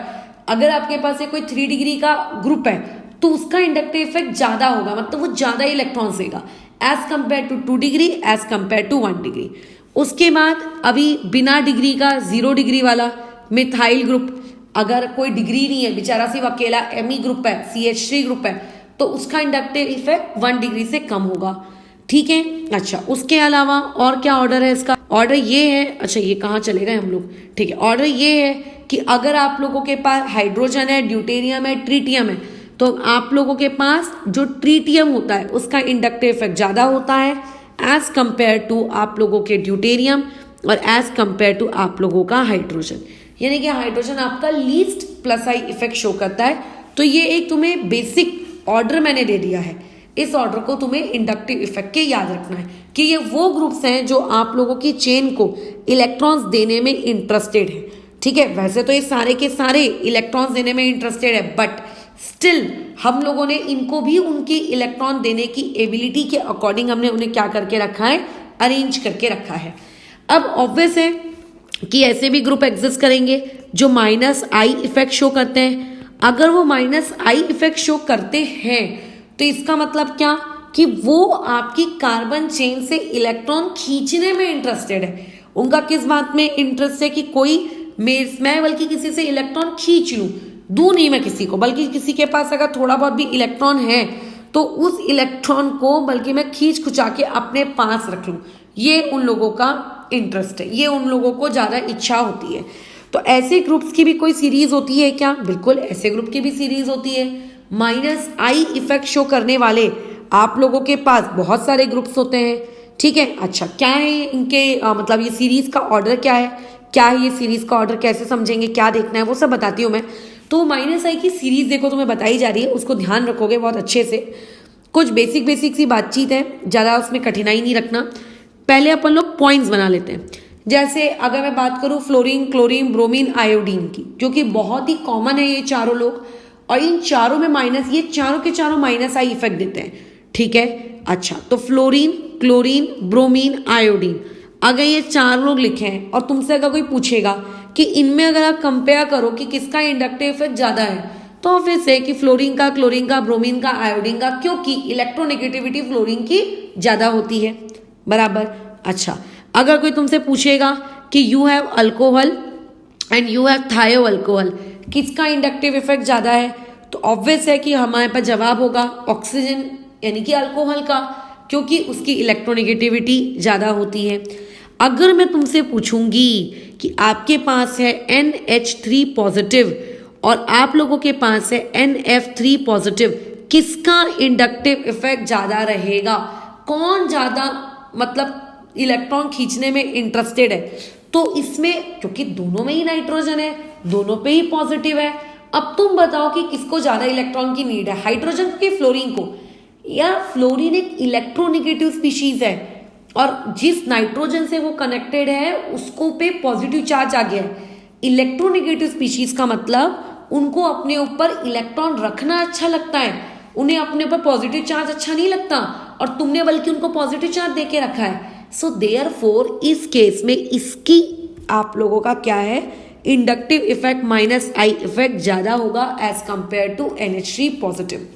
अगर आपके पास कोई 3 डिग्री का ग्रुप है तो उसका इंडक्टिव इफेक्ट ज्यादा होगा, मतलब वो ज्यादा इलेक्ट्रॉन्स देगा as compare to 2 degree as compare to 1 degree. उसके बाद अभी बिना डिग्री का 0 डिग्री वाला मिथाइल ग्रुप, अगर कोई डिग्री नहीं है बेचारा सिर्फ अकेला Me ग्रुप है, CH3 ग्रुप है, तो उसका इंडक्टिव इफेक्ट 1 डिग्री से कम होगा। ठीक है, अच्छा उसके अलावा और क्या ऑर्डर है इसका, ऑर्डर ये है, अच्छा ये कहाँ चले गए हम लोग, ठीक है, ऑर्डर ये है कि अगर आप लोगों के पास हाइड्रोजन है, ड्यूटेरियम है, ट्रीटियम है, तो आप लोगों के पास जो ट्रीटियम होता है उसका इंडक्टिव इफेक्ट ज्यादा होता है एज कंपेयर टू आप लोगों के ड्यूटेरियम और एज कंपेयर टू आप लोगों का हाइड्रोजन। यानी कि हाइड्रोजन आपका least plus I effect show करता है। तो ये एक तुम्हें बेसिक ऑर्डर मैंने दे दिया है, इस ऑर्डर को तुम्हें इंडक्टिव इफेक्ट के याद रखना है कि ये वो ग्रुप्स हैं जो आप लोगों की चेन को इलेक्ट्रॉन्स देने में इंटरेस्टेड है। ठीक है, वैसे तो ये सारे के सारे इलेक्ट्रॉन्स देने में इंटरेस्टेड है, बट स्टिल हम लोगों ने इनको भी उनकी इलेक्ट्रॉन देने की एबिलिटी के अकॉर्डिंग हमने उन्हें क्या करके रखा है, अरेंज करके रखा है। अब ऑब्वियस है कि ऐसे भी ग्रुप एग्जिस्ट करेंगे जो माइनस आई इफेक्ट शो करते हैं। अगर वो माइनस आई इफेक्ट शो करते हैं तो इसका मतलब क्या कि वो आपकी कार्बन चेन से इलेक्ट्रॉन खींचने में इंटरेस्टेड है। उनका किस बात में इंटरेस्ट है कि कोई मैं बल्कि किसी से इलेक्ट्रॉन खींच लूं, दूं नहीं मैं किसी को, बल्कि किसी के पास अगर थोड़ा बहुत भी इलेक्ट्रॉन है तो उस इलेक्ट्रॉन को बल्कि मैं खींच खुचा के अपने पास रख लूं, ये उन लोगों का इंटरेस्ट है, ये उन लोगों को ज्यादा इच्छा होती है। तो ऐसे ग्रुप्स की भी कोई सीरीज होती है क्या, बिल्कुल ऐसे ग्रुप की भी सीरीज होती है। माइनस आई इफेक्ट शो करने वाले आप लोगों के पास बहुत सारे ग्रुप्स होते हैं। ठीक है, अच्छा क्या है इनके मतलब ये सीरीज का ऑर्डर क्या है ये सीरीज का ऑर्डर कैसे समझेंगे, क्या देखना है, वो सब बताती हूँ मैं। तो माइनस आई की सीरीज देखो तुम्हें बताई जा रही है, उसको ध्यान रखोगे बहुत अच्छे से। कुछ बेसिक सी बातचीत है, ज़्यादा उसमें कठिनाई नहीं रखना। पहले अपन लोग पॉइंट्स बना लेते हैं। जैसे अगर मैं बात करूँ फ्लोरीन, क्लोरीन, ब्रोमीन, आयोडीन की, जो कि बहुत ही कॉमन है ये चारों लोग, और इन चारों में माइनस, ये चारों के चारों माइनस आई इफेक्ट देते हैं। ठीक है, अच्छा तो फ्लोरीन, क्लोरीन, ब्रोमीन, आयोडीन, अगर ये 4 लोग लिखे हैं और तुमसे अगर कोई पूछेगा कि इनमें अगर आप कंपेयर करो कि किसका इंडक्टिव इफेक्ट ज्यादा है, तो फिर से कि फ्लोरीन का, क्लोरीन का, ब्रोमीन का, आयोडीन का, क्योंकि इलेक्ट्रोनेगेटिविटी फ्लोरीन की ज़्यादा होती है, बराबर। अच्छा, अगर कोई तुमसे पूछेगा कि you have alcohol and you have थायो अल्कोहल, किसका इंडक्टिव इफेक्ट ज़्यादा है, तो ऑब्वियस है कि हमारे पास जवाब होगा ऑक्सीजन यानी कि अल्कोहल का, क्योंकि उसकी इलेक्ट्रोनेगेटिविटी ज़्यादा होती है। अगर मैं तुमसे पूछूंगी कि आपके पास है NH3 पॉजिटिव और आप लोगों के पास है NF3 पॉजिटिव, किसका इंडक्टिव इफेक्ट ज़्यादा रहेगा, कौन ज़्यादा मतलब इलेक्ट्रॉन खींचने में इंटरेस्टेड है, तो इसमें क्योंकि दोनों में ही नाइट्रोजन है, दोनों पे ही पॉजिटिव है, अब तुम बताओ कि किसको ज़्यादा इलेक्ट्रॉन की नीड है, हाइड्रोजन की फ्लोरीन को। या फ्लोरीन एक इलेक्ट्रोनेगेटिव स्पीशीज है और जिस नाइट्रोजन से वो कनेक्टेड है उसको पे पॉजिटिव चार्ज आ गया है। इलेक्ट्रोनेगेटिव स्पीशीज का मतलब उनको अपने ऊपर इलेक्ट्रॉन रखना अच्छा लगता है, उन्हें अपने ऊपर पॉजिटिव चार्ज अच्छा नहीं लगता, और तुमने बल्कि उनको पॉजिटिव चार्ज देके रखा है। सो देयरफॉर इस केस में इसकी आप लोगों का क्या है, इंडक्टिव इफेक्ट -I इफेक्ट ज्यादा होगा as compare to NH3 positive.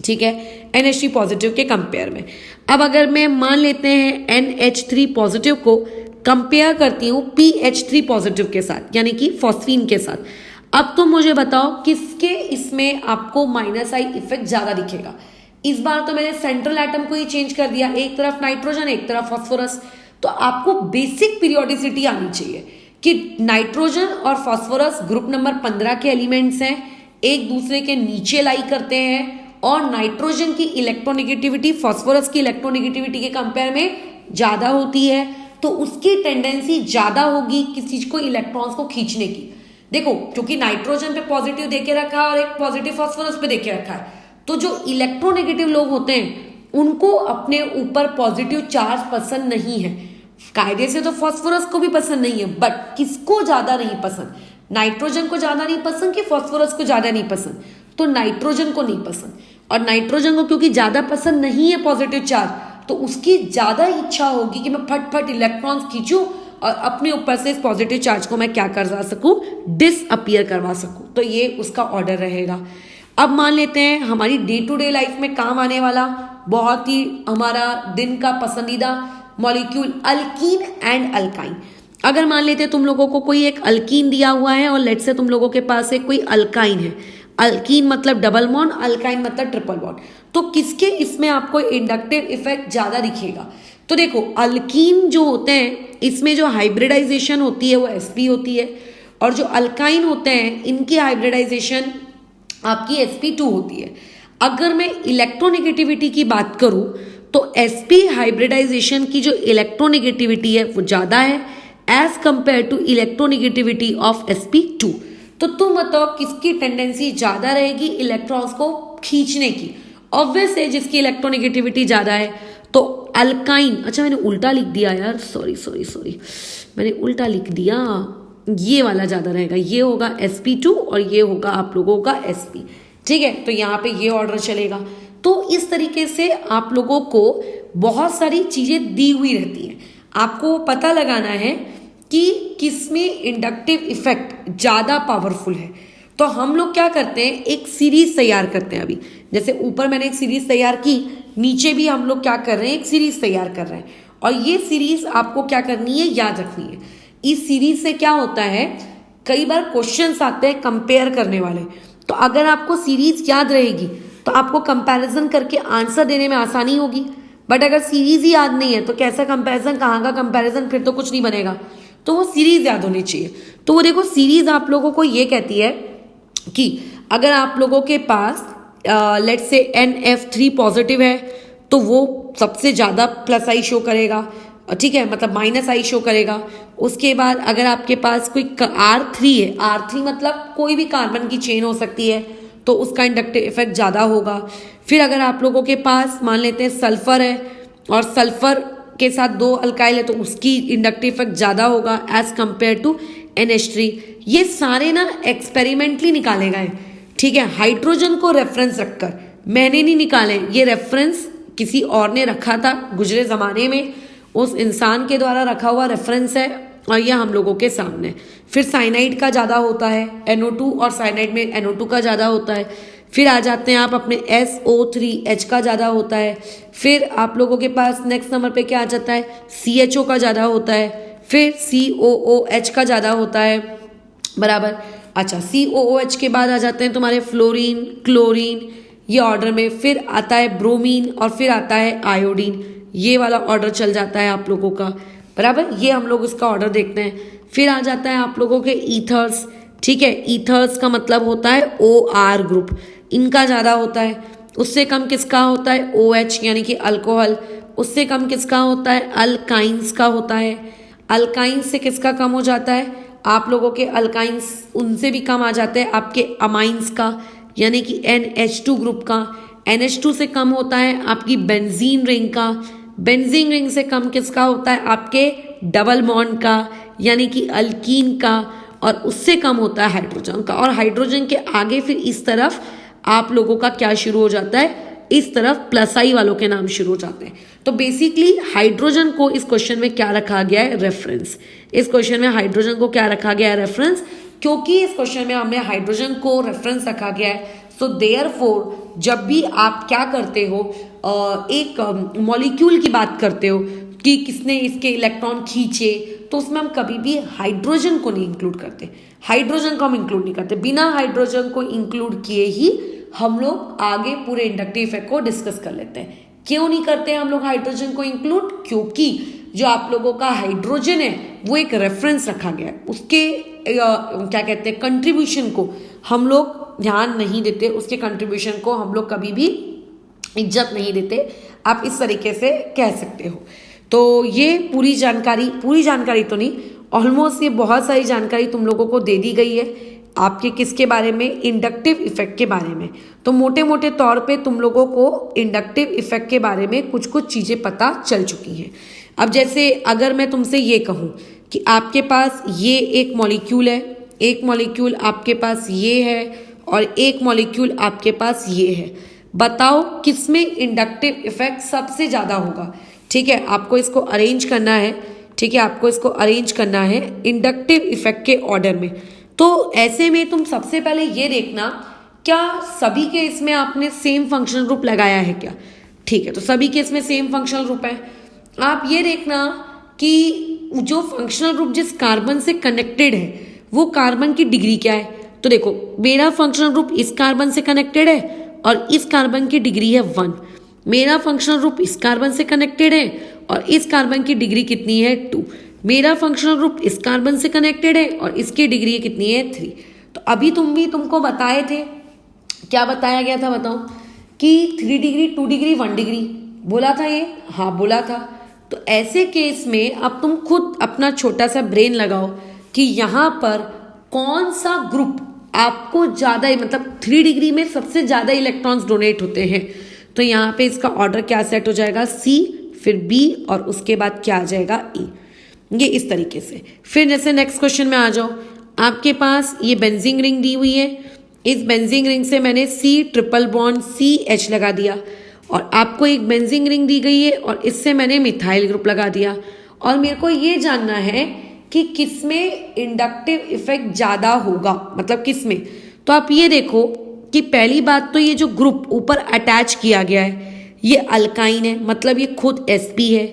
ठीक है, NH3 पॉजिटिव के कंपेयर में। अब अगर मैं मान लेते हैं NH3 पॉजिटिव को कंपेयर करती हूँ PH3 पॉजिटिव के साथ, यानी कि फॉस्फीन के साथ, अब तुम मुझे बताओ किसके इसमें आपको -I इफेक्ट ज्यादा दिखेगा। इस बार तो मैंने सेंट्रल एटम को ही चेंज कर दिया, एक तरफ नाइट्रोजन एक तरफ फॉस्फोरस, तो आपको बेसिक पीरियोडिसिटी आनी चाहिए कि नाइट्रोजन और फॉस्फोरस ग्रुप नंबर 15 के एलिमेंट्स हैं, एक दूसरे के नीचे लाई करते हैं, और नाइट्रोजन की इलेक्ट्रोनेगेटिविटी फॉस्फोरस की इलेक्ट्रोनेगेटिविटी के कंपेयर में ज्यादा होती है, तो उसकी टेंडेंसी ज्यादा होगी किस चीज को, इलेक्ट्रॉन्स को खींचने की। देखो, क्योंकि नाइट्रोजन पे पॉजिटिव देके रखा है और एक पॉजिटिव फॉस्फोरस पे देके रखा है, तो जो इलेक्ट्रोनेगेटिव लोग होते हैं उनको अपने ऊपर पॉजिटिव चार्ज पसंद नहीं है। कायदे से तो फॉस्फोरस को भी पसंद नहीं है, बट किसको ज्यादा नहीं पसंद, नाइट्रोजन को ज्यादा नहीं पसंद कि फॉस्फोरस को ज्यादा नहीं पसंद, तो नाइट्रोजन को नहीं पसंद। और नाइट्रोजन को क्योंकि ज्यादा पसंद नहीं है पॉजिटिव चार्ज, तो उसकी ज्यादा इच्छा होगी कि मैं फट इलेक्ट्रॉन्स खींचूं और अपने ऊपर से इस पॉजिटिव चार्ज को मैं क्या करवा सकूं, डिसअपियर करवा सकूं। तो ये उसका ऑर्डर रहेगा। अब मान लेते हैं हमारी डे टू डे लाइफ में काम आने वाला बहुत ही हमारा दिन का पसंदीदा मॉलिक्यूल अल्कीन एंड अल्काइन। अगर मान लेते हैं तुम लोगों को कोई एक अल्कीन दिया हुआ है और लेट से तुम लोगों के पास एक कोई अल्काइन है, अल्कीन मतलब डबल बॉन्ड, अल्काइन मतलब ट्रिपल बॉन्ड, तो किसके इसमें आपको इंडक्टिव इफेक्ट ज्यादा दिखेगा। तो देखो, अल्कीन जो होते हैं इसमें जो हाइब्रिडाइजेशन होती है वो sp होती है, और जो अल्काइन होते हैं इनकी हाइब्रिडाइजेशन आपकी sp2 होती है। अगर मैं इलेक्ट्रोनेगेटिविटी की बात करूं तो sp हाइब्रिडाइजेशन की जो इलेक्ट्रोनेगेटिविटी है वो ज्यादा है as compare to electronegativity of sp2। तो तुम बताओ किसकी टेंडेंसी ज्यादा रहेगी इलेक्ट्रॉन्स को खींचने की। ऑब्वियस है जिसकी इलेक्ट्रोनेगेटिविटी ज्यादा है तो अल्काइन। अच्छा, मैंने उल्टा लिख दिया यार, सॉरी, मैंने उल्टा लिख दिया, ये वाला ज्यादा रहेगा, ये होगा sp2 और ये होगा आप लोगों का sp। ठीक है, तो यहाँ पे ये ऑर्डर चलेगा। तो इस तरीके से आप लोगों को बहुत सारी चीजें दी हुई रहती हैं, आपको पता लगाना है कि किसमें इंडक्टिव इफेक्ट ज्यादा पावरफुल है। तो हम लोग क्या करते हैं, एक सीरीज तैयार करते हैं। अभी जैसे ऊपर मैंने एक सीरीज तैयार की, नीचे भी हम लोग क्या कर रहे हैं, एक सीरीज तैयार कर रहे हैं, और ये सीरीज आपको क्या करनी है, याद रखनी है। इस सीरीज से क्या होता है, कई बार क्वेश्चंस आते हैं कंपेयर करने वाले, तो अगर आपको सीरीज याद रहेगी तो आपको कंपैरिजन करके आंसर देने में आसानी होगी। बट अगर सीरीज ही याद नहीं है तो कैसा कंपैरिजन, कहाँ का कंपैरिजन, फिर तो कुछ नहीं बनेगा। तो वो सीरीज याद होनी चाहिए। तो वो देखो, सीरीज आप लोगों को ये कहती है कि अगर आप लोगों के पास लेट से NF3 पॉजिटिव है तो वो सबसे ज्यादा +I शो करेगा, ठीक है, मतलब -I शो करेगा। उसके बाद अगर आपके पास कोई R3 है, R3 मतलब कोई भी कार्बन की चेन हो सकती है, तो उसका इंडक्टिव इफेक्ट ज्यादा होगा। फिर अगर आप लोगों के पास मान लेते हैं सल्फर है और सल्फर के साथ 2 अल्काइल है तो उसकी इंडक्टिव इफेक्ट ज्यादा होगा एज कंपेयर टू NH3। ये सारे ना एक्सपेरिमेंटली निकाले गए, ठीक है, हाइड्रोजन को रेफरेंस रखकर, मैंने नहीं निकाले, ये रेफरेंस किसी और ने रखा था गुजरे जमाने में, उस इंसान के द्वारा रखा हुआ रेफरेंस है और यह हम लोगों के सामने। फिर साइनाइड का ज्यादा होता है NO2, और साइनाइड में NO2 का ज्यादा होता है। फिर आ जाते हैं आप अपने SO3H का ज़्यादा होता है। फिर आप लोगों के पास नेक्स्ट नंबर पे क्या आ जाता है, CHO का ज़्यादा होता है। फिर COOH का ज़्यादा होता है, बराबर। अच्छा, COOH के बाद आ जाते हैं तुम्हारे फ्लोरीन, क्लोरीन, ये ऑर्डर में। फिर आता है ब्रोमीन और फिर आता है आयोडीन, ये वाला ऑर्डर चल जाता है आप लोगों का, बराबर। ये हम लोग इसका ऑर्डर देखते हैं। फिर आ जाता है आप लोगों के ईथर्स, ठीक है। ईथर्स का मतलब होता है OR ग्रुप, इनका ज़्यादा होता है। उससे कम किसका होता है, OH यानी कि अल्कोहल। उससे कम किसका होता है, अल्काइंस का होता है। अल्काइंस से किसका कम हो जाता है, आप लोगों के अल्काइंस, उनसे भी कम आ जाते हैं आपके अमाइंस का, यानी कि NH2 ग्रुप का। NH2 से कम होता है आपकी बेंजीन रिंग का। बेंजीन रिंग से कम किसका होता है, आपके डबल बॉन्ड का, यानी कि अल्कीन का। और उससे कम होता है हाइड्रोजन का। और हाइड्रोजन के आगे फिर इस तरफ आप लोगों का क्या शुरू हो जाता है, इस तरफ प्लस आई वालों के नाम शुरू हो जाते हैं। तो बेसिकली हाइड्रोजन को इस क्वेश्चन में क्या रखा गया है, रेफरेंस। इस क्वेश्चन में हाइड्रोजन को क्या रखा गया है, रेफरेंस, क्योंकि इस क्वेश्चन में हमने हाइड्रोजन को रेफरेंस रखा गया है। सो देयरफॉर जब भी आप क्या करते हो, एक मॉलिक्यूल की बात करते हो कि किसने इसके इलेक्ट्रॉन खींचे, तो उसमें हम कभी भी हाइड्रोजन को नहीं इंक्लूड करते। हाइड्रोजन को हम इंक्लूड नहीं करते। बिना हाइड्रोजन को इंक्लूड किए ही हम लोग आगे पूरे इंडक्टिव इफेक्ट को डिस्कस कर लेते हैं। क्यों नहीं करते हम लोग हाइड्रोजन को इंक्लूड, क्योंकि जो आप लोगों का हाइड्रोजन है वो एक रेफरेंस रखा गया है, उसके क्या कहते हैं, कंट्रीब्यूशन को हम लोग ध्यान नहीं देते, उसके कंट्रीब्यूशन को हम लोग कभी भी इज्जत नहीं देते, आप इस तरीके से कह सकते हो। तो ये पूरी जानकारी तो नहीं, ऑलमोस्ट ये बहुत सारी जानकारी तुम लोगों को दे दी गई है आपके किसके बारे में, इंडक्टिव इफेक्ट के बारे में। तो मोटे मोटे तौर पे तुम लोगों को इंडक्टिव इफेक्ट के बारे में कुछ कुछ चीज़ें पता चल चुकी हैं। अब जैसे अगर मैं तुमसे ये कहूँ कि आपके पास ये एक मॉलिक्यूल है, एक मॉलिक्यूल आपके पास ये है और एक मॉलिक्यूल आपके पास ये है, बताओ किसमें इंडक्टिव इफेक्ट सबसे ज़्यादा होगा। ठीक है, आपको इसको अरेंज करना है, ठीक है, आपको इसको अरेंज करना है इंडक्टिव इफेक्ट के ऑर्डर में। तो ऐसे में तुम सबसे पहले ये देखना, क्या सभी के इसमें आपने सेम फंक्शनल ग्रुप लगाया है क्या। ठीक है, तो सभी के इसमें सेम फंक्शनल ग्रुप है। आप ये देखना कि जो फंक्शनल ग्रुप जिस कार्बन से कनेक्टेड है वो कार्बन की डिग्री क्या है। तो देखो, मेरा फंक्शनल ग्रुप इस कार्बन से कनेक्टेड है और इस कार्बन की डिग्री है 1। मेरा फंक्शनल ग्रुप इस कार्बन से कनेक्टेड है और इस कार्बन की डिग्री कितनी है 2। मेरा फंक्शनल ग्रुप इस कार्बन से कनेक्टेड है और इसकी डिग्री कितनी है 3। तो अभी तुमको बताए थे, क्या बताया गया था बताओ, कि 3 डिग्री 2 डिग्री 1 डिग्री बोला था ये, हाँ बोला था। तो ऐसे केस में अब तुम खुद अपना छोटा सा ब्रेन लगाओ कि यहाँ पर कौन सा ग्रुप आपको ज़्यादा, मतलब 3 डिग्री में सबसे ज़्यादा इलेक्ट्रॉन्स डोनेट होते हैं। तो यहाँ पे इसका ऑर्डर क्या सेट हो जाएगा, C, फिर B और उसके बाद क्या आ जाएगा E, ये इस तरीके से। फिर जैसे नेक्स्ट क्वेश्चन में आ जाओ, आपके पास ये बेंजीन रिंग दी हुई है, इस बेंजीन रिंग से मैंने C ट्रिपल बॉन्ड CH लगा दिया और आपको एक बेंजीन रिंग दी गई है और इससे मैंने मिथाइल ग्रुप लगा दिया। और मेरे को ये जानना है कि किसमें इंडक्टिव इफेक्ट ज़्यादा होगा, मतलब किसमें। तो आप ये देखो कि पहली बात तो ये जो ग्रुप ऊपर अटैच किया गया है ये अल्काइन है, मतलब ये खुद sp है।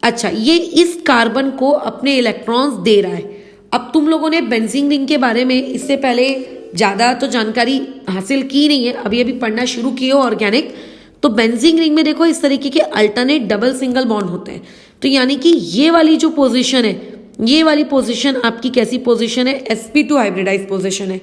अच्छा, ये इस कार्बन को अपने इलेक्ट्रॉन्स दे रहा है। अब तुम लोगों ने बेंजीन रिंग के बारे में इससे पहले ज़्यादा तो जानकारी हासिल की नहीं है, अभी अभी पढ़ना शुरू किए हो ऑर्गेनिक। तो बेंजीन रिंग में देखो इस तरीके के अल्टरनेट डबल सिंगल बॉन्ड होते हैं। तो यानी कि ये वाली जो पोजीशन है, ये वाली पोजीशन आपकी कैसी पोजीशन है, sp2 हाइब्रिडाइज पोजीशन है,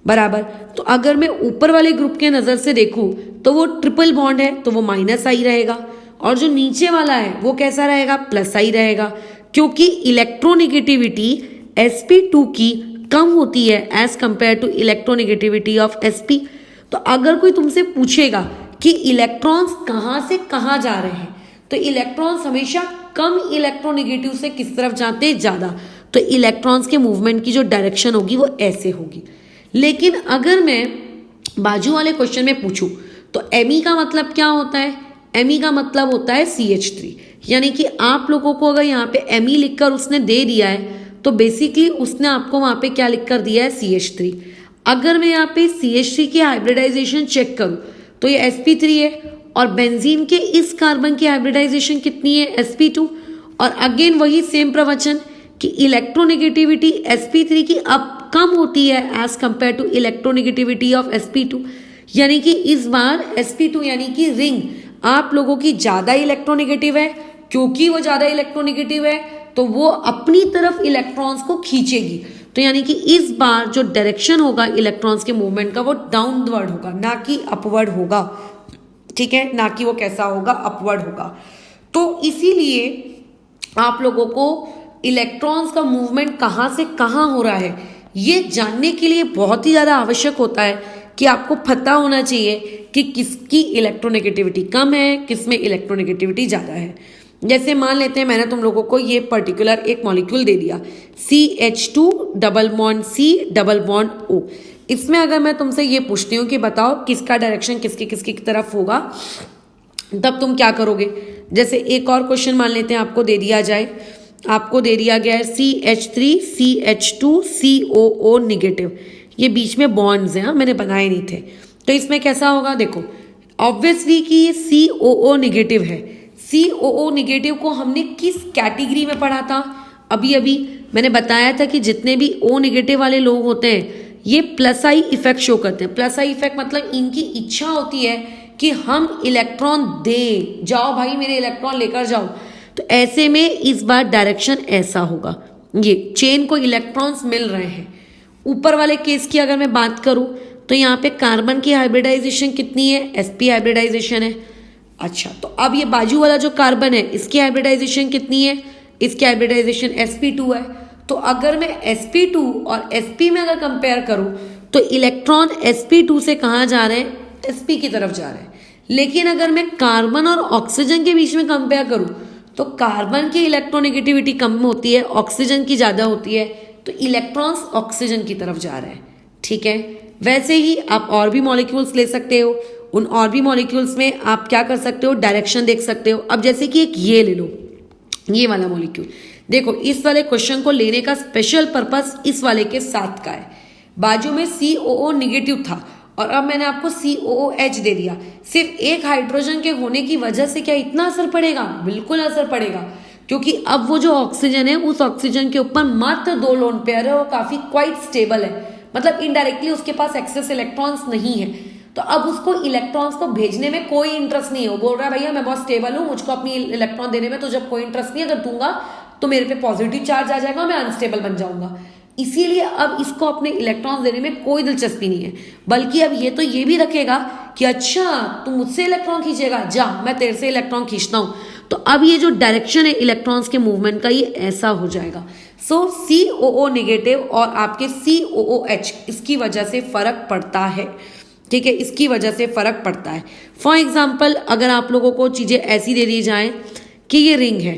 बराबर। तो अगर मैं ऊपर वाले ग्रुप के नज़र से देखूं तो वो ट्रिपल बॉन्ड है, तो वो माइनस आई रहेगा, और जो नीचे वाला है वो कैसा रहेगा, प्लस आई रहेगा, क्योंकि इलेक्ट्रोनेगेटिविटी sp2 की कम होती है as compare to electronegativity of sp। तो अगर कोई तुमसे पूछेगा कि इलेक्ट्रॉन्स कहाँ से कहाँ जा रहे हैं, तो इलेक्ट्रॉन्स हमेशा कम इलेक्ट्रोनेगेटिव से किस तरफ जाते हैं, ज़्यादा। तो इलेक्ट्रॉन्स के मूवमेंट की जो डायरेक्शन होगी वो ऐसे होगी। लेकिन अगर मैं बाजू वाले क्वेश्चन में पूछूं तो Me का मतलब क्या होता है, Me का मतलब होता है CH3। यानी कि आप लोगों को अगर यहाँ पे Me लिखकर उसने दे दिया है तो बेसिकली उसने आपको वहाँ पे क्या लिखकर दिया है, CH3। अगर मैं यहाँ पे CH3 की हाइब्रिडाइजेशन चेक करूँ तो ये sp3 है, और बेंजीन के इस कार्बन की हाइब्रिडाइजेशन कितनी है, sp2। और अगेन वही सेम प्रवचन कि इलेक्ट्रोनेगेटिविटी sp3 की अब कम होती है as compare to electronegativity of sp2, यानी कि इस बार sp2 यानी कि रिंग आप लोगों की ज्यादा इलेक्ट्रोनेगेटिव है। क्योंकि वो ज्यादा इलेक्ट्रोनेगेटिव है तो वो अपनी तरफ इलेक्ट्रॉन्स को खींचेगी, तो यानी कि इस बार जो डायरेक्शन होगा इलेक्ट्रॉन्स के मूवमेंट का वो डाउनवर्ड होगा, ना कि अपवर्ड होगा। ठीक है, ना कि वो कैसा होगा, अपवर्ड होगा। तो इसीलिए आप लोगों को इलेक्ट्रॉन्स का मूवमेंट कहाँ से कहाँ हो रहा है ये जानने के लिए बहुत ही ज़्यादा आवश्यक होता है कि आपको पता होना चाहिए कि किसकी इलेक्ट्रोनेगेटिविटी कम है, किसमें इलेक्ट्रोनेगेटिविटी ज़्यादा है। जैसे मान लेते हैं मैंने तुम लोगों को ये पर्टिकुलर एक मॉलिक्यूल दे दिया CH2 double bond C double bond O। इसमें अगर मैं तुमसे ये पूछती हूँ कि बताओ किसका डायरेक्शन किसकी किसकी तरफ होगा, तब तुम क्या करोगे। जैसे एक और क्वेश्चन मान लेते हैं आपको दे दिया जाए, आपको दे दिया गया है CH3 CH2 COO निगेटिव, ये बीच में बॉन्ड्स हैं, मैंने बनाए नहीं थे। तो इसमें कैसा होगा, देखो ऑब्वियसली कि ये COO निगेटिव है। COO निगेटिव को हमने किस कैटेगरी में पढ़ा था, अभी अभी मैंने बताया था कि जितने भी O निगेटिव वाले लोग होते हैं ये प्लस आई इफेक्ट शो करते हैं। प्लस आई इफेक्ट मतलब इनकी इच्छा होती है कि हम इलेक्ट्रॉन दे, जाओ भाई मेरे इलेक्ट्रॉन लेकर जाओ। तो ऐसे में इस बार डायरेक्शन ऐसा होगा, ये चेन को इलेक्ट्रॉन्स मिल रहे हैं। ऊपर वाले केस की अगर मैं बात करूं तो यहाँ पे कार्बन की हाइब्रिडाइजेशन कितनी है, sp हाइब्रिडाइजेशन है। अच्छा, तो अब ये बाजू वाला जो कार्बन है इसकी हाइब्रिडाइजेशन कितनी है, इसकी हाइब्रिडाइजेशन sp2 है। तो अगर मैं sp2 और sp में अगर कंपेयर करूं तो इलेक्ट्रॉन sp2 से कहाँ जा रहे हैं, sp की तरफ जा रहे हैं। लेकिन अगर मैं कार्बन और ऑक्सीजन के बीच में कंपेयर करूं तो कार्बन की इलेक्ट्रोनेगेटिविटी कम होती है, ऑक्सीजन की ज्यादा होती है, तो इलेक्ट्रॉन्स ऑक्सीजन की तरफ जा रहे हैं। ठीक है, वैसे ही आप और भी मॉलिक्यूल्स ले सकते हो, उन और भी मॉलिक्यूल्स में आप क्या कर सकते हो, डायरेक्शन देख सकते हो। अब जैसे कि एक ये ले लो, ये वाला मॉलिक्यूल देखो, इस वाले क्वेश्चन को लेने का स्पेशल पर्पस इस वाले के साथ का है। बाजू में COO निगेटिव था और अब मैंने आपको COOH दे दिया। सिर्फ एक हाइड्रोजन के होने की वजह से क्या इतना असर पड़ेगा, बिल्कुल असर पड़ेगा, क्योंकि अब वो जो ऑक्सीजन है उस ऑक्सीजन के ऊपर मात्र 2 लोन पेयर है और काफी क्वाइट स्टेबल है, मतलब इनडायरेक्टली उसके पास एक्सेस इलेक्ट्रॉन्स नहीं है। तो अब उसको इलेक्ट्रॉन्स को भेजने में कोई इंटरेस्ट नहीं है, वो बोल रहा है भैया मैं बहुत स्टेबल हूँ, मुझको अपनी इलेक्ट्रॉन देने में तो जब कोई इंटरेस्ट नहीं है, अगर दूंगा तो मेरे पे पॉजिटिव चार्ज आ जाएगा, मैं अनस्टेबल बन जाऊंगा। इसीलिए अब इसको अपने इलेक्ट्रॉन्स देने में कोई दिलचस्पी नहीं है, बल्कि अब ये तो ये भी रखेगा कि अच्छा तू मुझसे इलेक्ट्रॉन खींचेगा, जा मैं तेरे से इलेक्ट्रॉन खींचता हूं। तो अब ये जो डायरेक्शन है इलेक्ट्रॉन्स के मूवमेंट का ये ऐसा हो जाएगा। सो COO निगेटिव और आपके COOH इसकी वजह से फर्क पड़ता है। ठीक है, इसकी वजह से फर्क पड़ता है। फॉर एग्जाम्पल अगर आप लोगों को चीजें ऐसी दे दी जाए कि ये रिंग है,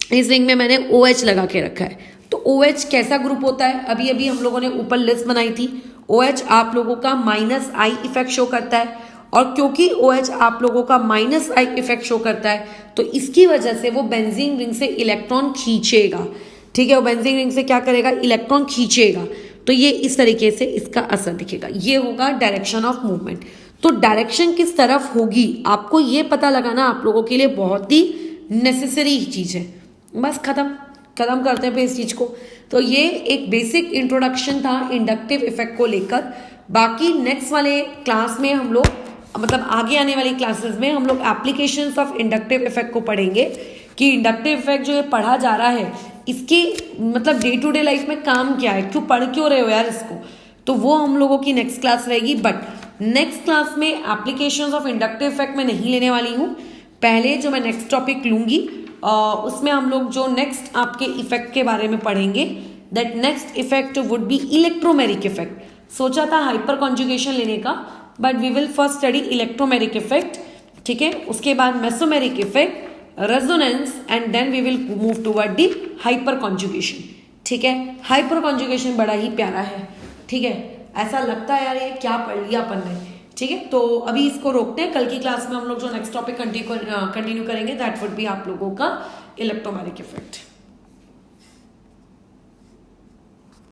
इस रिंग में मैंने OH लगा के रखा है, तो OH कैसा ग्रुप होता है, अभी अभी हम लोगों ने ऊपर लिस्ट बनाई थी। OH आप लोगों का -I इफेक्ट शो करता है, और क्योंकि OH आप लोगों का -I इफेक्ट शो करता है तो इसकी वजह से वो बेंजीन रिंग से इलेक्ट्रॉन खींचेगा। ठीक है, वो बेंजीन रिंग से क्या करेगा, इलेक्ट्रॉन खींचेगा। तो ये इस तरीके से इसका असर दिखेगा, ये होगा डायरेक्शन ऑफ मूवमेंट। तो डायरेक्शन किस तरफ होगी आपको ये पता लगाना आप लोगों के लिए बहुत ही नेसेसरी चीज है। बस खत्म करते हैं इस चीज को। तो ये एक बेसिक इंट्रोडक्शन था इंडक्टिव इफेक्ट को लेकर। बाकी नेक्स्ट वाले क्लास में हम लोग, मतलब आगे आने वाली क्लासेस में हम लोग एप्लीकेशंस ऑफ इंडक्टिव इफेक्ट को पढ़ेंगे कि इंडक्टिव इफेक्ट जो ये पढ़ा जा रहा है इसकी मतलब डे टू डे लाइफ में काम क्या है, पढ़ क्यों रहे हो यार इसको, तो वो हम लोगों की नेक्स्ट क्लास रहेगी। बट नेक्स्ट क्लास में एप्लीकेशंस ऑफ इंडक्टिव इफेक्ट में नहीं लेने वाली हूँ। पहले जो मैं नेक्स्ट टॉपिक लूंगी उसमें हम लोग जो नेक्स्ट आपके इफेक्ट के बारे में पढ़ेंगे, that next effect would be electromeric effect. सोचा था हाइपर कॉन्जुगेशन लेने का, but we will first study electromeric effect. ठीक है, उसके बाद mesomeric effect, resonance, and then we will move toward the hyperconjugation. ठीक है, हाइपर कॉन्जुगेशन बड़ा ही प्यारा है। ठीक है, ऐसा लगता है यार ये क्या पढ़ लिया अपन ने। ठीक है, तो अभी इसको रोकते हैं, कल की क्लास में हम लोग जो नेक्स्ट टॉपिक कंटिन्यू करेंगे दैट वुड बी आप लोगों का इलेक्ट्रोमेरिक इफेक्ट।